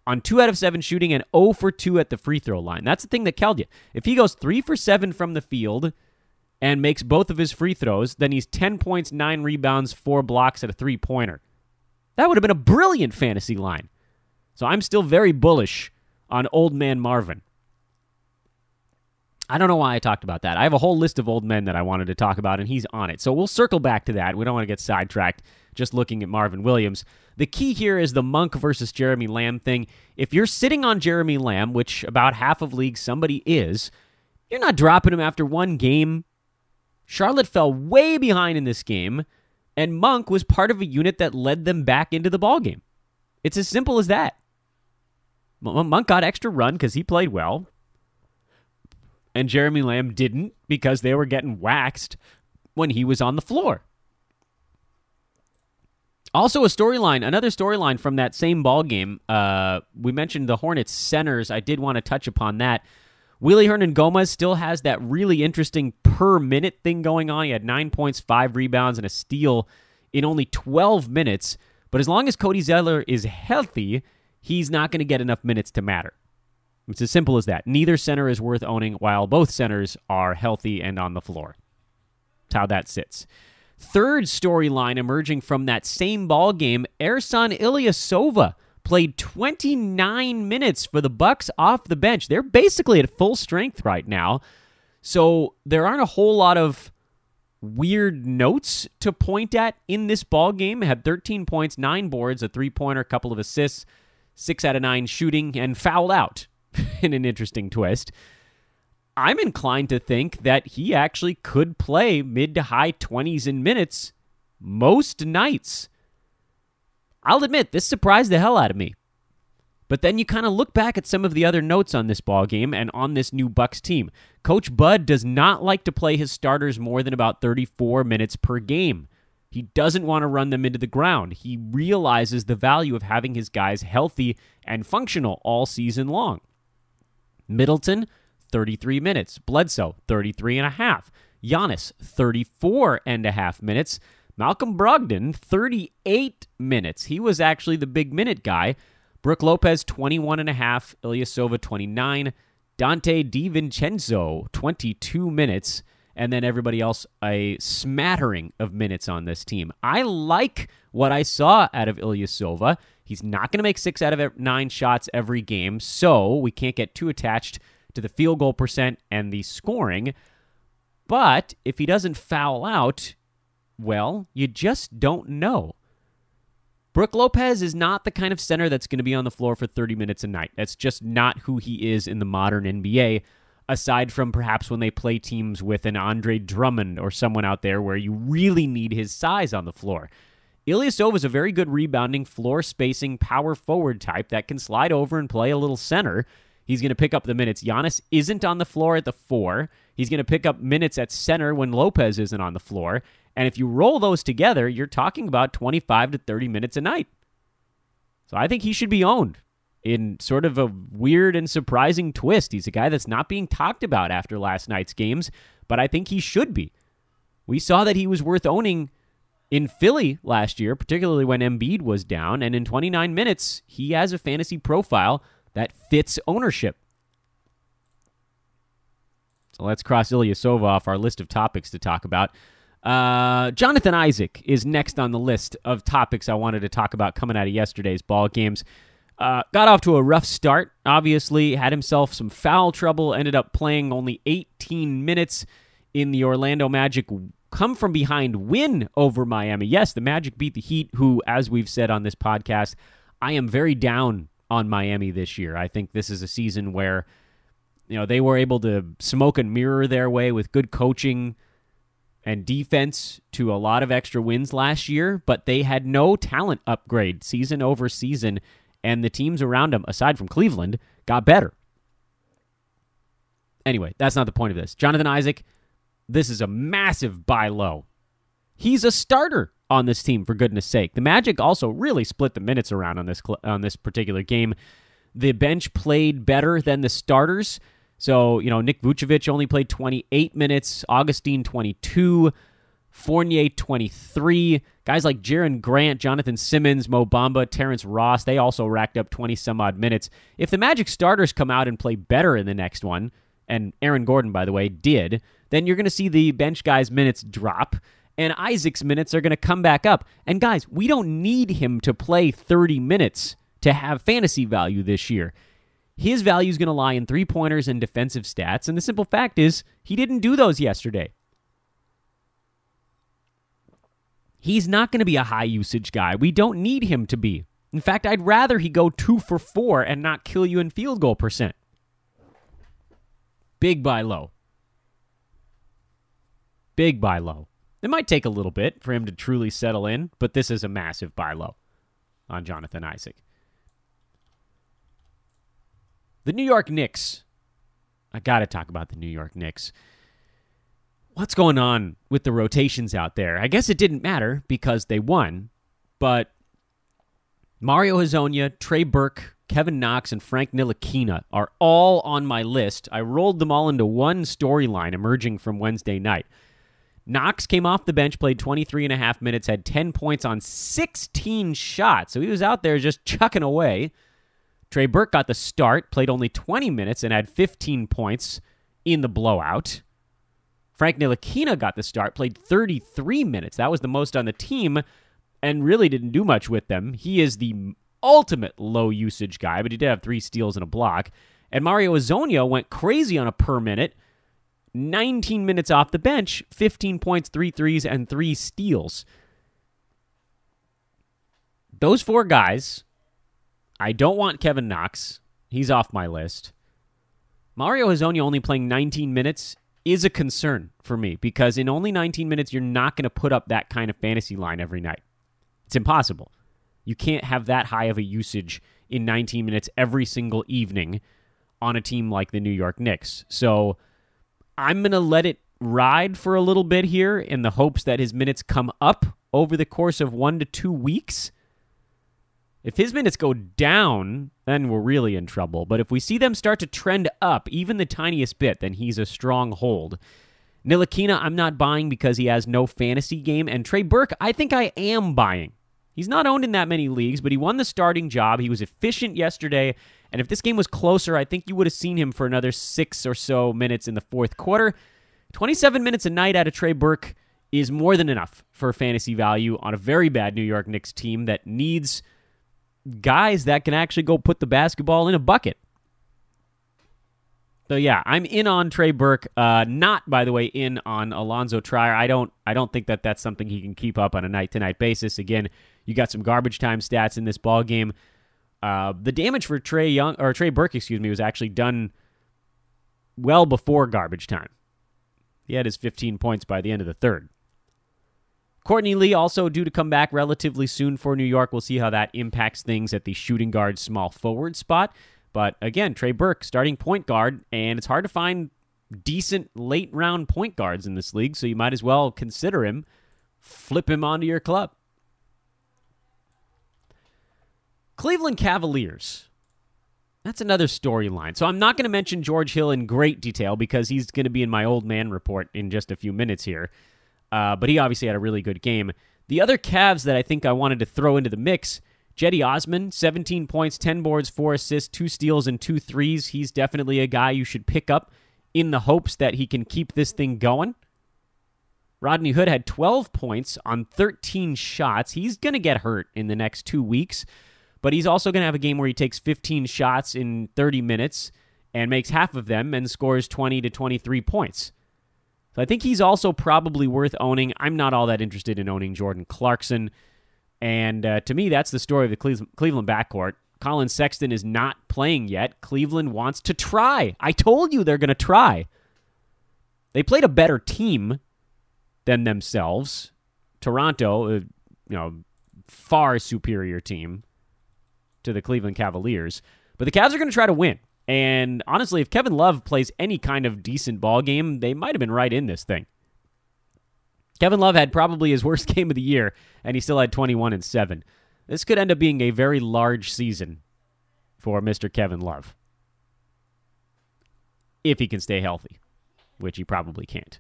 On 2 out of 7 shooting and 0 for 2 at the free throw line. That's the thing that killed you. If he goes 3 for 7 from the field and makes both of his free throws, then he's 10 points, 9 rebounds, 4 blocks at a 3-pointer. That would have been a brilliant fantasy line. So I'm still very bullish on old man Marvin. I don't know why I talked about that. I have a whole list of old men that I wanted to talk about, and he's on it. So we'll circle back to that. We don't want to get sidetracked just looking at Marvin Williams. The key here is the Monk versus Jeremy Lamb thing. If you're sitting on Jeremy Lamb, which about half of leagues somebody is, you're not dropping him after 1 game. Charlotte fell way behind in this game, and Monk was part of a unit that led them back into the ballgame. It's as simple as that. Monk got extra run because he played well. And Jeremy Lamb didn't because they were getting waxed when he was on the floor. Also another storyline from that same ball game. We mentioned the Hornets centers. I did want to touch upon that. Willie Hernan-Gomez still has that really interesting per-minute thing going on. He had 9 points, 5 rebounds, and a steal in only 12 minutes. But as long as Cody Zeller is healthy, he's not going to get enough minutes to matter. It's as simple as that. Neither center is worth owning while both centers are healthy and on the floor. That's how that sits. Third storyline emerging from that same ball game, Ersan Ilyasova played 29 minutes for the Bucks off the bench. They're basically at full strength right now. So there aren't a whole lot of weird notes to point at in this ball game. Had 13 points, 9 boards, a 3-pointer, a couple of assists, 6 out of 9 shooting, and fouled out in an interesting twist. I'm inclined to think that he actually could play mid to high 20s in minutes most nights. I'll admit, this surprised the hell out of me. But then you kind of look back at some of the other notes on this ball game and on this new Bucks team. Coach Bud does not like to play his starters more than about 34 minutes per game. He doesn't want to run them into the ground. He realizes the value of having his guys healthy and functional all season long. Middleton, 33 minutes. Bledsoe, 33 and a half. Giannis, 34 and a half minutes. Malcolm Brogdon, 38 minutes. He was actually the big minute guy. Brook Lopez, 21 and a half. Ilyasova, 29. Dante DiVincenzo, 22 minutes. And then everybody else, a smattering of minutes on this team. I like what I saw out of Ilyasova. He's not going to make 6 out of 9 shots every game, so we can't get too attached to the field goal percent and the scoring. But if he doesn't foul out, well, you just don't know. Brook Lopez is not the kind of center that's going to be on the floor for 30 minutes a night. That's just not who he is in the modern NBA, aside from perhaps when they play teams with an Andre Drummond or someone out there where you really need his size on the floor. Ilyasova is a very good rebounding, floor-spacing, power forward type that can slide over and play a little center. He's going to pick up the minutes. Giannis isn't on the floor at the 4. He's going to pick up minutes at center when Lopez isn't on the floor. And if you roll those together, you're talking about 25 to 30 minutes a night. So I think he should be owned in sort of a weird and surprising twist. He's a guy that's not being talked about after last night's games, but I think he should be. We saw that he was worth owning in Philly last year, particularly when Embiid was down, and in 29 minutes, he has a fantasy profile that fits ownership. So let's cross Ilyasova off our list of topics to talk about. Jonathan Isaac is next on the list of topics I wanted to talk about coming out of yesterday's ball games. Got off to a rough start, obviously, had himself some foul trouble, ended up playing only 18 minutes in the Orlando Magic come-from-behind win over Miami. Yes, the Magic beat the Heat, who, as we've said on this podcast, I am very down on Miami this year. I think this is a season where, they were able to smoke and mirror their way with good coaching and defense to a lot of extra wins last year, but they had no talent upgrade season over season, and the teams around them, aside from Cleveland, got better. Anyway, that's not the point of this. Jonathan Isaac, this is a massive buy low. He's a starter on this team, for goodness sake. The Magic also really split the minutes around on this particular game. The bench played better than the starters. So, Nick Vucevic only played 28 minutes, Augustine 22, Fournier 23. Guys like Jaren Grant, Jonathan Simmons, Mo Bamba, Terrence Ross, they also racked up 20-some-odd minutes. If the Magic starters come out and play better in the next one, and Aaron Gordon, by the way, did, then you're going to see the bench guys' minutes drop, and Isaac's minutes are going to come back up. And guys, we don't need him to play 30 minutes to have fantasy value this year. His value is going to lie in three-pointers and defensive stats, and the simple fact is he didn't do those yesterday. He's not going to be a high-usage guy. We don't need him to be. In fact, I'd rather he go 2 for 4 and not kill you in field goal percent. Big buy low. Big buy low. It might take a little bit for him to truly settle in, but this is a massive buy low on Jonathan Isaac. The New York Knicks. I got to talk about the New York Knicks. What's going on with the rotations out there? I guess it didn't matter because they won, but Mario Hezonja, Trey Burke, Kevin Knox, and Frank Ntilikina are all on my list. I rolled them all into one storyline emerging from Wednesday night. Knox came off the bench, played 23 and a half minutes, had 10 points on 16 shots, so he was out there just chucking away. Trey Burke got the start, played only 20 minutes, and had 15 points in the blowout. Frank Ntilikina got the start, played 33 minutes. That was the most on the team, and really didn't do much with them. He is the ultimate low-usage guy, but he did have 3 steals and a block. And Mario Hezonja went crazy on a per minute. 19 minutes off the bench, 15 points, 3 threes, and 3 steals. Those 4 guys, I don't want Kevin Knox. He's off my list. Mario Hezonja only playing 19 minutes is a concern for me because in only 19 minutes, you're not going to put up that kind of fantasy line every night. It's impossible. You can't have that high of a usage in 19 minutes every single evening on a team like the New York Knicks. So I'm going to let it ride for a little bit here in the hopes that his minutes come up over the course of 1 to 2 weeks. If his minutes go down, then we're really in trouble. But if we see them start to trend up, even the tiniest bit, then he's a strong hold. Ntilikina, I'm not buying because he has no fantasy game. And Trey Burke, I think I am buying. He's not owned in that many leagues, but he won the starting job. He was efficient yesterday. And if this game was closer, I think you would have seen him for another 6 or so minutes in the fourth quarter. 27 minutes a night out of Trey Burke is more than enough for fantasy value on a very bad New York Knicks team that needs guys that can actually go put the basketball in a bucket. So yeah, I'm in on Trey Burke. Not, by the way, in on Alonzo Trier. I don't think that that's something he can keep up on a night-to-night basis. Again, you got some garbage time stats in this ball game. The damage for Trey Burke, was actually done well before garbage time. He had his 15 points by the end of the third. Courtney Lee also due to come back relatively soon for New York. We'll see how that impacts things at the shooting guard small forward spot. But again, Trey Burke, starting point guard, and it's hard to find decent late-round point guards in this league, so you might as well consider him, flip him onto your club. Cleveland Cavaliers. That's another storyline. So I'm not going to mention George Hill in great detail because he's going to be in my old man report in just a few minutes here. But he obviously had a really good game. The other Cavs that I think I wanted to throw into the mix, Cedi Osman, 17 points, 10 boards, 4 assists, 2 steals, and 2 threes. He's definitely a guy you should pick up in the hopes that he can keep this thing going. Rodney Hood had 12 points on 13 shots. He's going to get hurt in the next 2 weeks, but he's also going to have a game where he takes 15 shots in 30 minutes and makes half of them and scores 20 to 23 points. So I think he's also probably worth owning. I'm not all that interested in owning Jordan Clarkson. And to me, that's the story of the Cleveland backcourt. Colin Sexton is not playing yet. Cleveland wants to try. I told you they're going to try. They played a better team than themselves. Toronto, far superior team to the Cleveland Cavaliers. But the Cavs are going to try to win. And honestly, if Kevin Love plays any kind of decent ball game, they might have been right in this thing. Kevin Love had probably his worst game of the year, and he still had 21 and 7. This could end up being a very large season for Mr. Kevin Love. If he can stay healthy, which he probably can't.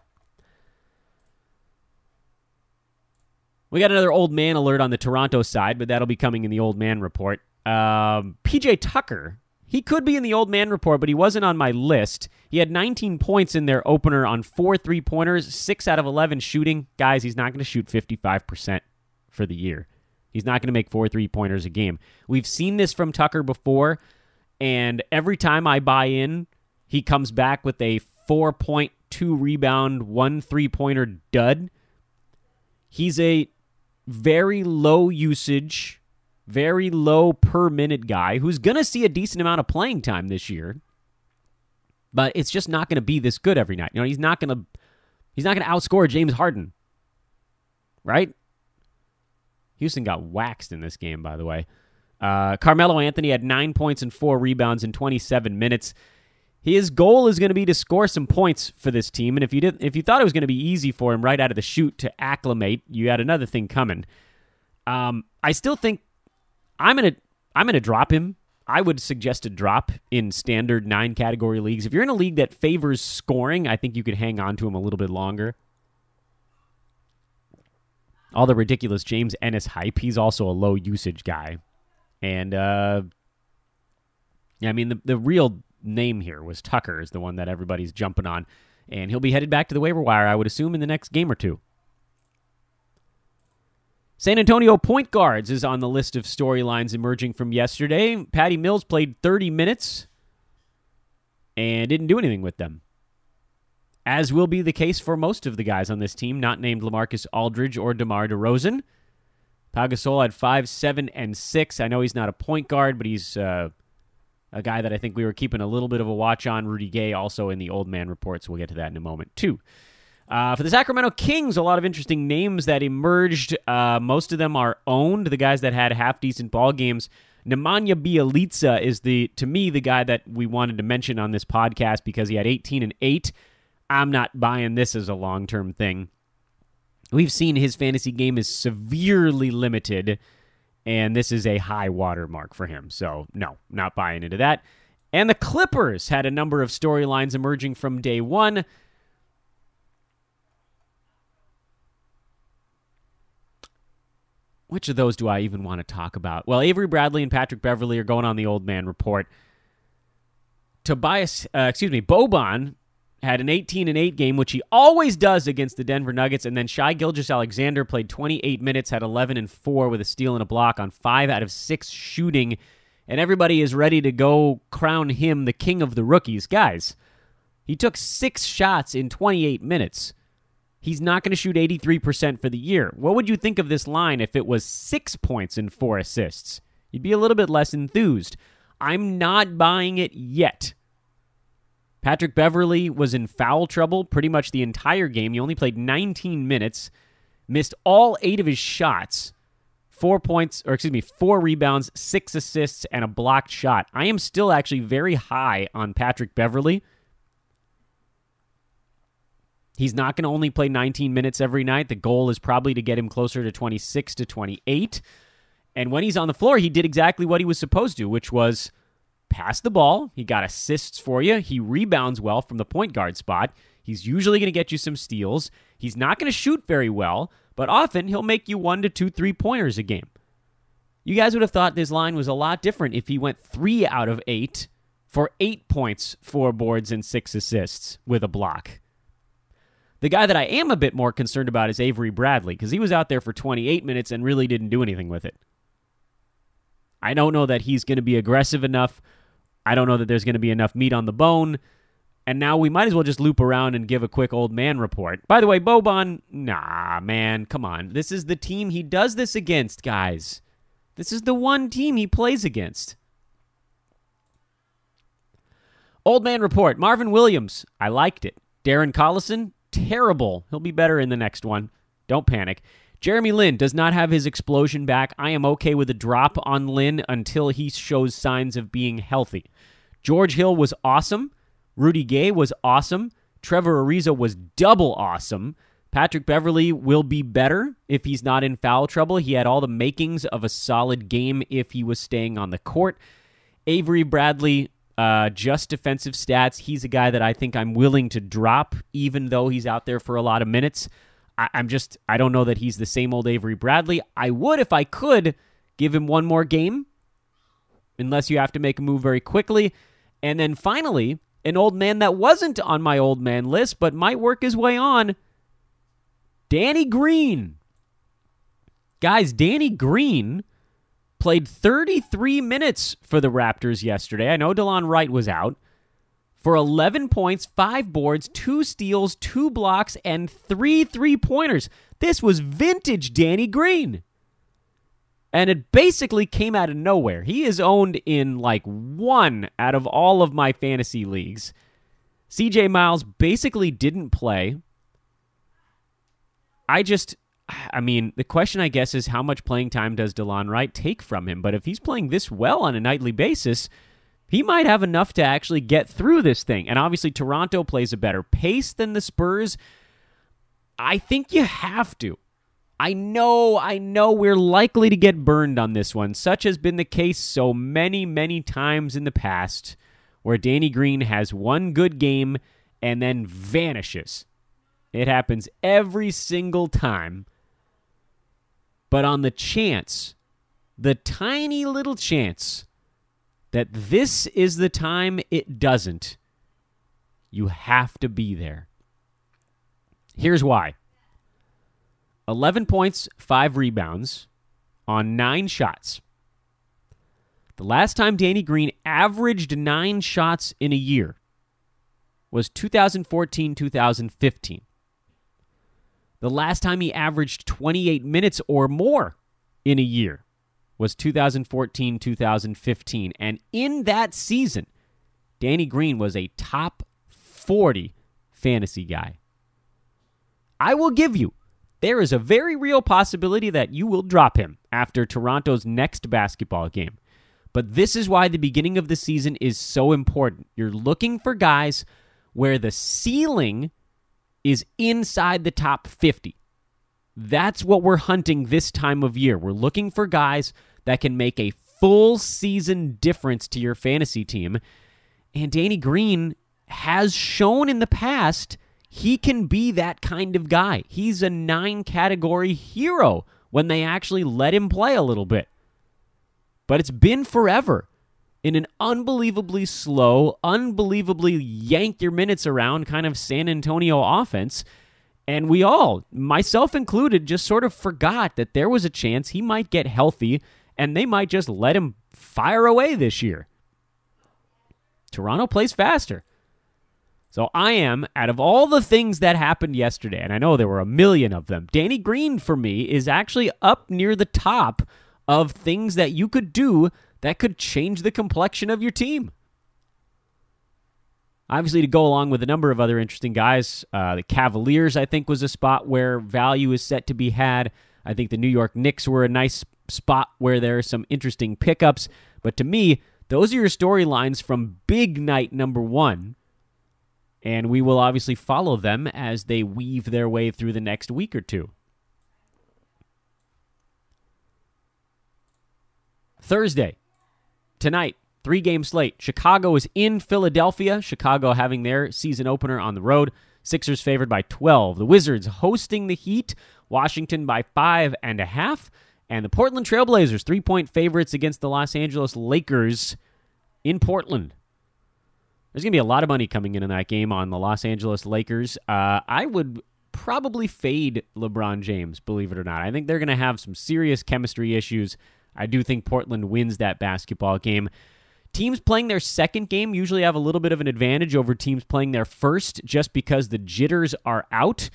We got another old man alert on the Toronto side, but that'll be coming in the old man report. PJ Tucker, he could be in the old man report, but he wasn't on my list. He had 19 points in their opener on 4 3-pointers, 6 out of 11 shooting. Guys, he's not going to shoot 55% for the year. He's not going to make 4 3-pointers a game. We've seen this from Tucker before, and every time I buy in, he comes back with a 4.2 rebound, 1 3-pointer dud. He's a very low usage, very low per minute guy who's going to see a decent amount of playing time this year, but it's just not going to be this good every night. He's not going to outscore James Harden, right? Houston got waxed in this game, by the way. Carmelo Anthony had 9 points and 4 rebounds in 27 minutes. His goal is going to be to score some points for this team, and if you thought it was going to be easy for him right out of the chute to acclimate, you had another thing coming. I still think I'm gonna drop him. I would suggest a drop in standard 9-category leagues. If you're in a league that favors scoring, I think you could hang on to him a little bit longer. All the ridiculous James Ennis hype. He's also a low-usage guy. And, the real name here was Tucker is the one that everybody's jumping on. And he'll be headed back to the waiver wire, I would assume, in the next game or two. San Antonio point guards is on the list of storylines emerging from yesterday. Patty Mills played 30 minutes and didn't do anything with them, as will be the case for most of the guys on this team, not named LaMarcus Aldridge or DeMar DeRozan. Pau Gasol had 5, 7, and 6. I know he's not a point guard, but he's a guy that I think we were keeping a little bit of a watch on. Rudy Gay also in the old man reports. We'll get to that in a moment, too. For the Sacramento Kings, a lot of interesting names that emerged. Most of them are owned, the guys that had half-decent ball games. Nemanja Bjelica is, to me, the guy that we wanted to mention on this podcast because he had 18 and 8. I'm not buying this as a long-term thing. We've seen his fantasy game is severely limited, and this is a high water mark for him. So, no, not buying into that. And the Clippers had a number of storylines emerging from day one. Which of those do I even want to talk about? Well, Avery Bradley and Patrick Beverley are going on the old man report. Boban had an 18 and 8 game, which he always does against the Denver Nuggets, and then Shai Gilgeous-Alexander played 28 minutes, had 11 and 4 with a steal and a block on 5 out of 6 shooting, and everybody is ready to go crown him the king of the rookies. Guys, he took 6 shots in 28 minutes. He's not going to shoot 83% for the year. What would you think of this line if it was 6 points and 4 assists? You'd be a little bit less enthused. I'm not buying it yet. Patrick Beverley was in foul trouble pretty much the entire game. He only played 19 minutes, missed all 8 of his shots, 4 rebounds, 6 assists, and a blocked shot. I am still actually very high on Patrick Beverley. He's not going to only play 19 minutes every night. The goal is probably to get him closer to 26 to 28. And when he's on the floor, he did exactly what he was supposed to, which was pass the ball. He got assists for you. He rebounds well from the point guard spot. He's usually going to get you some steals. He's not going to shoot very well, but often he'll make you 1 to 2 3-pointers a game. You guys would have thought this line was a lot different if he went 3 out of 8 for 8 points, 4 boards, and 6 assists with a block. The guy that I am a bit more concerned about is Avery Bradley, because he was out there for 28 minutes and really didn't do anything with it. I don't know that he's going to be aggressive enough. I don't know that there's going to be enough meat on the bone. And now we might as well just loop around and give a quick old man report. By the way, Boban, nah, man, come on. This is the team he does this against, guys. This is the one team he plays against. Old man report. Marvin Williams, I liked it. Darren Collison, terrible. He'll be better in the next one. Don't panic. Jeremy Lin does not have his explosion back. I am okay with a drop on Lin until he shows signs of being healthy. George Hill was awesome. Rudy Gay was awesome. Trevor Ariza was double awesome. Patrick Beverley will be better if he's not in foul trouble. He had all the makings of a solid game if he was staying on the court. Avery Bradley, just defensive stats. He's a guy that I think I'm willing to drop, even though he's out there for a lot of minutes. I don't know that he's the same old Avery Bradley. I would, if I could, give him one more game, unless you have to make a move very quickly. And then finally, an old man that wasn't on my old man list, but might work his way on, Danny Green. Guys, Danny Green played 33 minutes for the Raptors yesterday. I know DeLon Wright was out. For 11 points, 5 boards, 2 steals, 2 blocks, and 3 3-pointers. This was vintage Danny Green. And it basically came out of nowhere. He is owned in like 1 out of all of my fantasy leagues. CJ Miles basically didn't play. I I mean, the question, I guess, is how much playing time does DeLon Wright take from him? But if he's playing this well on a nightly basis, he might have enough to actually get through this thing. And obviously, Toronto plays a better pace than the Spurs. I think you have to. I know we're likely to get burned on this one. Such has been the case so many, many times in the past where Danny Green has one good game and then vanishes. It happens every single time. But on the chance, the tiny little chance that this is the time it doesn't, you have to be there. Here's why. 11 points, 5 rebounds on 9 shots. The last time Danny Green averaged 9 shots in a year was 2014-2015. The last time he averaged 28 minutes or more in a year was 2014-2015. And in that season, Danny Green was a top 40 fantasy guy. I will give you, there is a very real possibility that you will drop him after Toronto's next basketball game. But this is why the beginning of the season is so important. You're looking for guys where the ceiling is inside the top 50. That's what we're hunting this time of year. We're looking for guys that can make a full season difference to your fantasy team. And Danny Green has shown in the past he can be that kind of guy. He's a 9-category hero when they actually let him play a little bit. But it's been forever in an unbelievably slow, unbelievably yank your minutes around kind of San Antonio offense. And we all, myself included, just sort of forgot that there was a chance he might get healthy and they might just let him fire away this year. Toronto plays faster. So I am, out of all the things that happened yesterday, and I know there were a million of them, Danny Green for me is actually up near the top of things that you could do that could change the complexion of your team. Obviously, to go along with a number of other interesting guys, the Cavaliers, I think, was a spot where value is set to be had. I think the New York Knicks were a nice spot where there are some interesting pickups. But to me, those are your storylines from big night number 1. And we will obviously follow them as they weave their way through the next week or two. Thursday, tonight, 3-game slate. Chicago is in Philadelphia. Chicago having their season opener on the road. Sixers favored by 12. The Wizards hosting the Heat. Washington by 5.5. And the Portland Trailblazers, 3-point favorites against the Los Angeles Lakers in Portland. There's going to be a lot of money coming in that game on the Los Angeles Lakers. I would probably fade LeBron James, believe it or not. I think they're going to have some serious chemistry issues. I do think Portland wins that basketball game. Teams playing their second game usually have a little bit of an advantage over teams playing their first just because the jitters are out.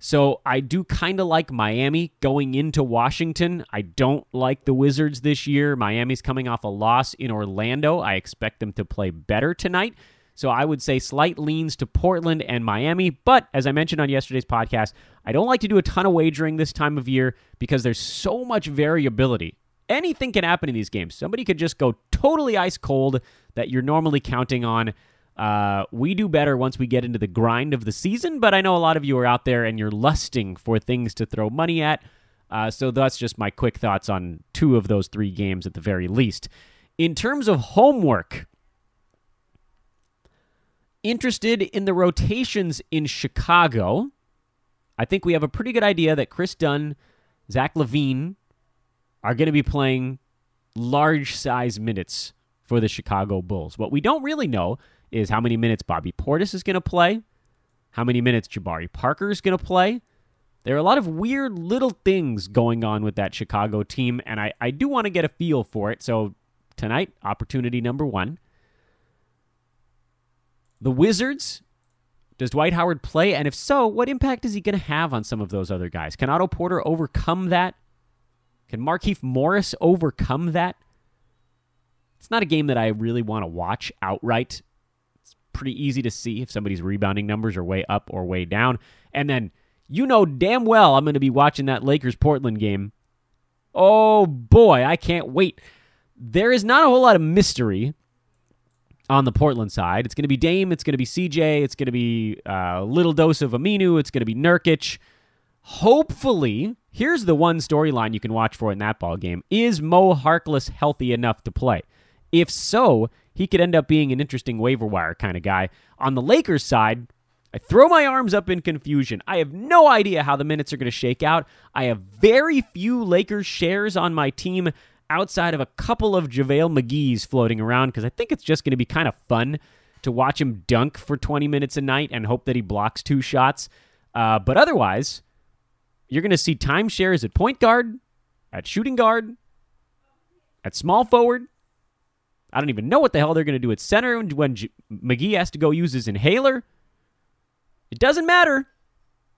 So I do kind of like Miami going into Washington. I don't like the Wizards this year. Miami's coming off a loss in Orlando. I expect them to play better tonight. So I would say slight leans to Portland and Miami. But as I mentioned on yesterday's podcast, I don't like to do a ton of wagering this time of year because there's so much variability. Anything can happen in these games. Somebody could just go totally ice cold that you're normally counting on. We do better once we get into the grind of the season, but I know a lot of you are out there and you're lusting for things to throw money at. So that's just my quick thoughts on 2 of those 3 games at the very least. In terms of homework, interested in the rotations in Chicago. I think we have a pretty good idea that Chris Dunn, Zach LaVine are going to be playing large size minutes for the Chicago Bulls. What we don't really know is how many minutes Bobby Portis is going to play, how many minutes Jabari Parker is going to play. There are a lot of weird little things going on with that Chicago team, and I do want to get a feel for it. So tonight, opportunity number 1. The Wizards, does Dwight Howard play? And if so, what impact is he going to have on some of those other guys? Can Otto Porter overcome that? Can Markieff Morris overcome that? It's not a game that I really want to watch outright. It's pretty easy to see if somebody's rebounding numbers are way up or way down. And then You know damn well I'm going to be watching that Lakers-Portland game. Oh, boy, I can't wait. There is not a whole lot of mystery on the Portland side. It's going to be Dame. It's going to be CJ. It's going to be a little dose of Aminu. It's going to be Nurkic. Hopefully, here's the one storyline you can watch for in that ball game. Is Mo Harkless healthy enough to play? If so, he could end up being an interesting waiver wire kind of guy. On the Lakers side, I throw my arms up in confusion. I have no idea how the minutes are going to shake out. I have very few Lakers shares on my team outside of a couple of JaVale McGee's floating around because I think it's just going to be kind of fun to watch him dunk for 20 minutes a night and hope that he blocks 2 shots. But otherwise, you're going to see timeshares at point guard, at shooting guard, at small forward. I don't even know what the hell they're going to do at center when McGee has to go use his inhaler. It doesn't matter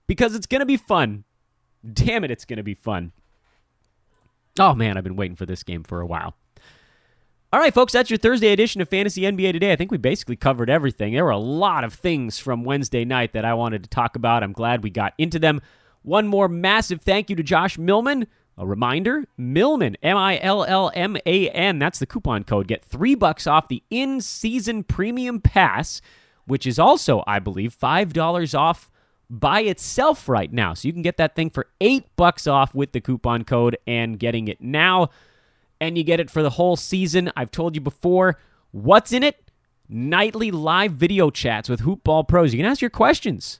because it's going to be fun. Damn it, it's going to be fun. Oh, man, I've been waiting for this game for a while. All right, folks, that's your Thursday edition of Fantasy NBA Today. I think we basically covered everything. There were a lot of things from Wednesday night that I wanted to talk about. I'm glad we got into them. One more massive thank you to Josh Millman. A reminder, Millman, Millman. That's the coupon code. Get $3 off the in-season premium pass, which is also, I believe, $5 off by itself right now. So you can get that thing for $8 off with the coupon code and getting it now. And you get it for the whole season. I've told you before, what's in it? Nightly live video chats with Hoop Ball pros. You can ask your questions.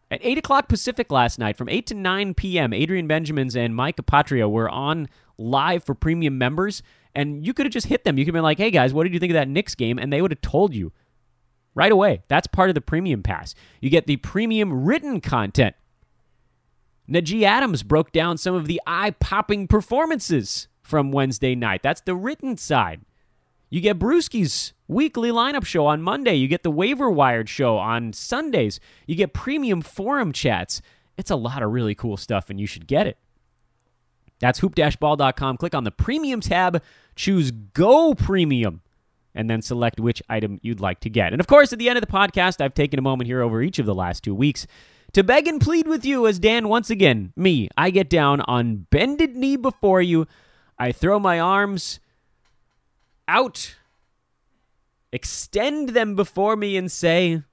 At 8 o'clock Pacific last night, from 8 to 9 p.m., Adrian Benjamins and Mike Apatria were on live for premium members, and you could have just hit them. You could have been like, hey, guys, what did you think of that Knicks game? And they would have told you right away. That's part of the premium pass. You get the premium written content. Najee Adams broke down some of the eye-popping performances from Wednesday night. That's the written side. You get Brewski's weekly lineup show on Monday. You get the Waiver Wired show on Sundays. You get premium forum chats. It's a lot of really cool stuff, and you should get it. That's hoop-ball.com. Click on the Premium tab, choose Go Premium, and then select which item you'd like to get. And, of course, at the end of the podcast, I've taken a moment here over each of the last 2 weeks to beg and plead with you as Dan, once again, I get down on bended knee before you. I throw my arms out, extend them before me and say,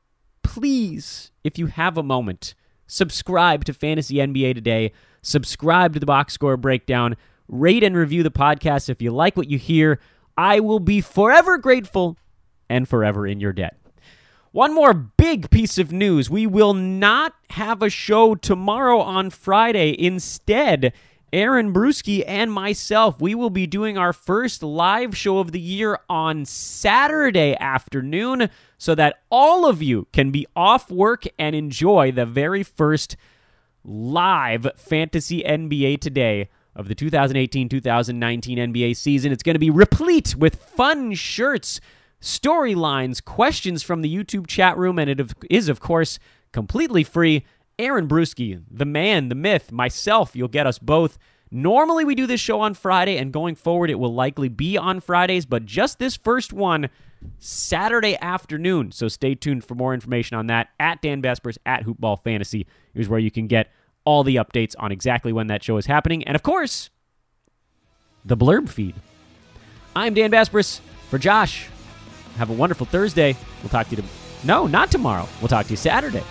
please, if you have a moment, subscribe to Fantasy NBA Today, subscribe to the Box Score Breakdown, rate and review the podcast if you like what you hear. I will be forever grateful and forever in your debt. One more big piece of news. We will not have a show tomorrow on Friday. Instead, Aaron Brewski and myself, we will be doing our first live show of the year on Saturday afternoon so that all of you can be off work and enjoy the very first live Fantasy NBA Today of the 2018-2019 NBA season. It's going to be replete with fun shirts, storylines, questions from the YouTube chat room, and it is, of course, completely free. Aaron Brewski, the man, the myth, myself, you'll get us both. Normally we do this show on Friday, and going forward it will likely be on Fridays, but just this first one, Saturday afternoon. So stay tuned for more information on that at Dan Besbris, at Hoopball Fantasy. Here's where you can get all the updates on exactly when that show is happening. And of course, the blurb feed. I'm Dan Besbris for Josh. Have a wonderful Thursday. We'll talk to you No, not tomorrow. We'll talk to you Saturday.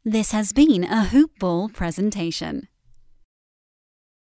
This has been a Hoop Ball presentation.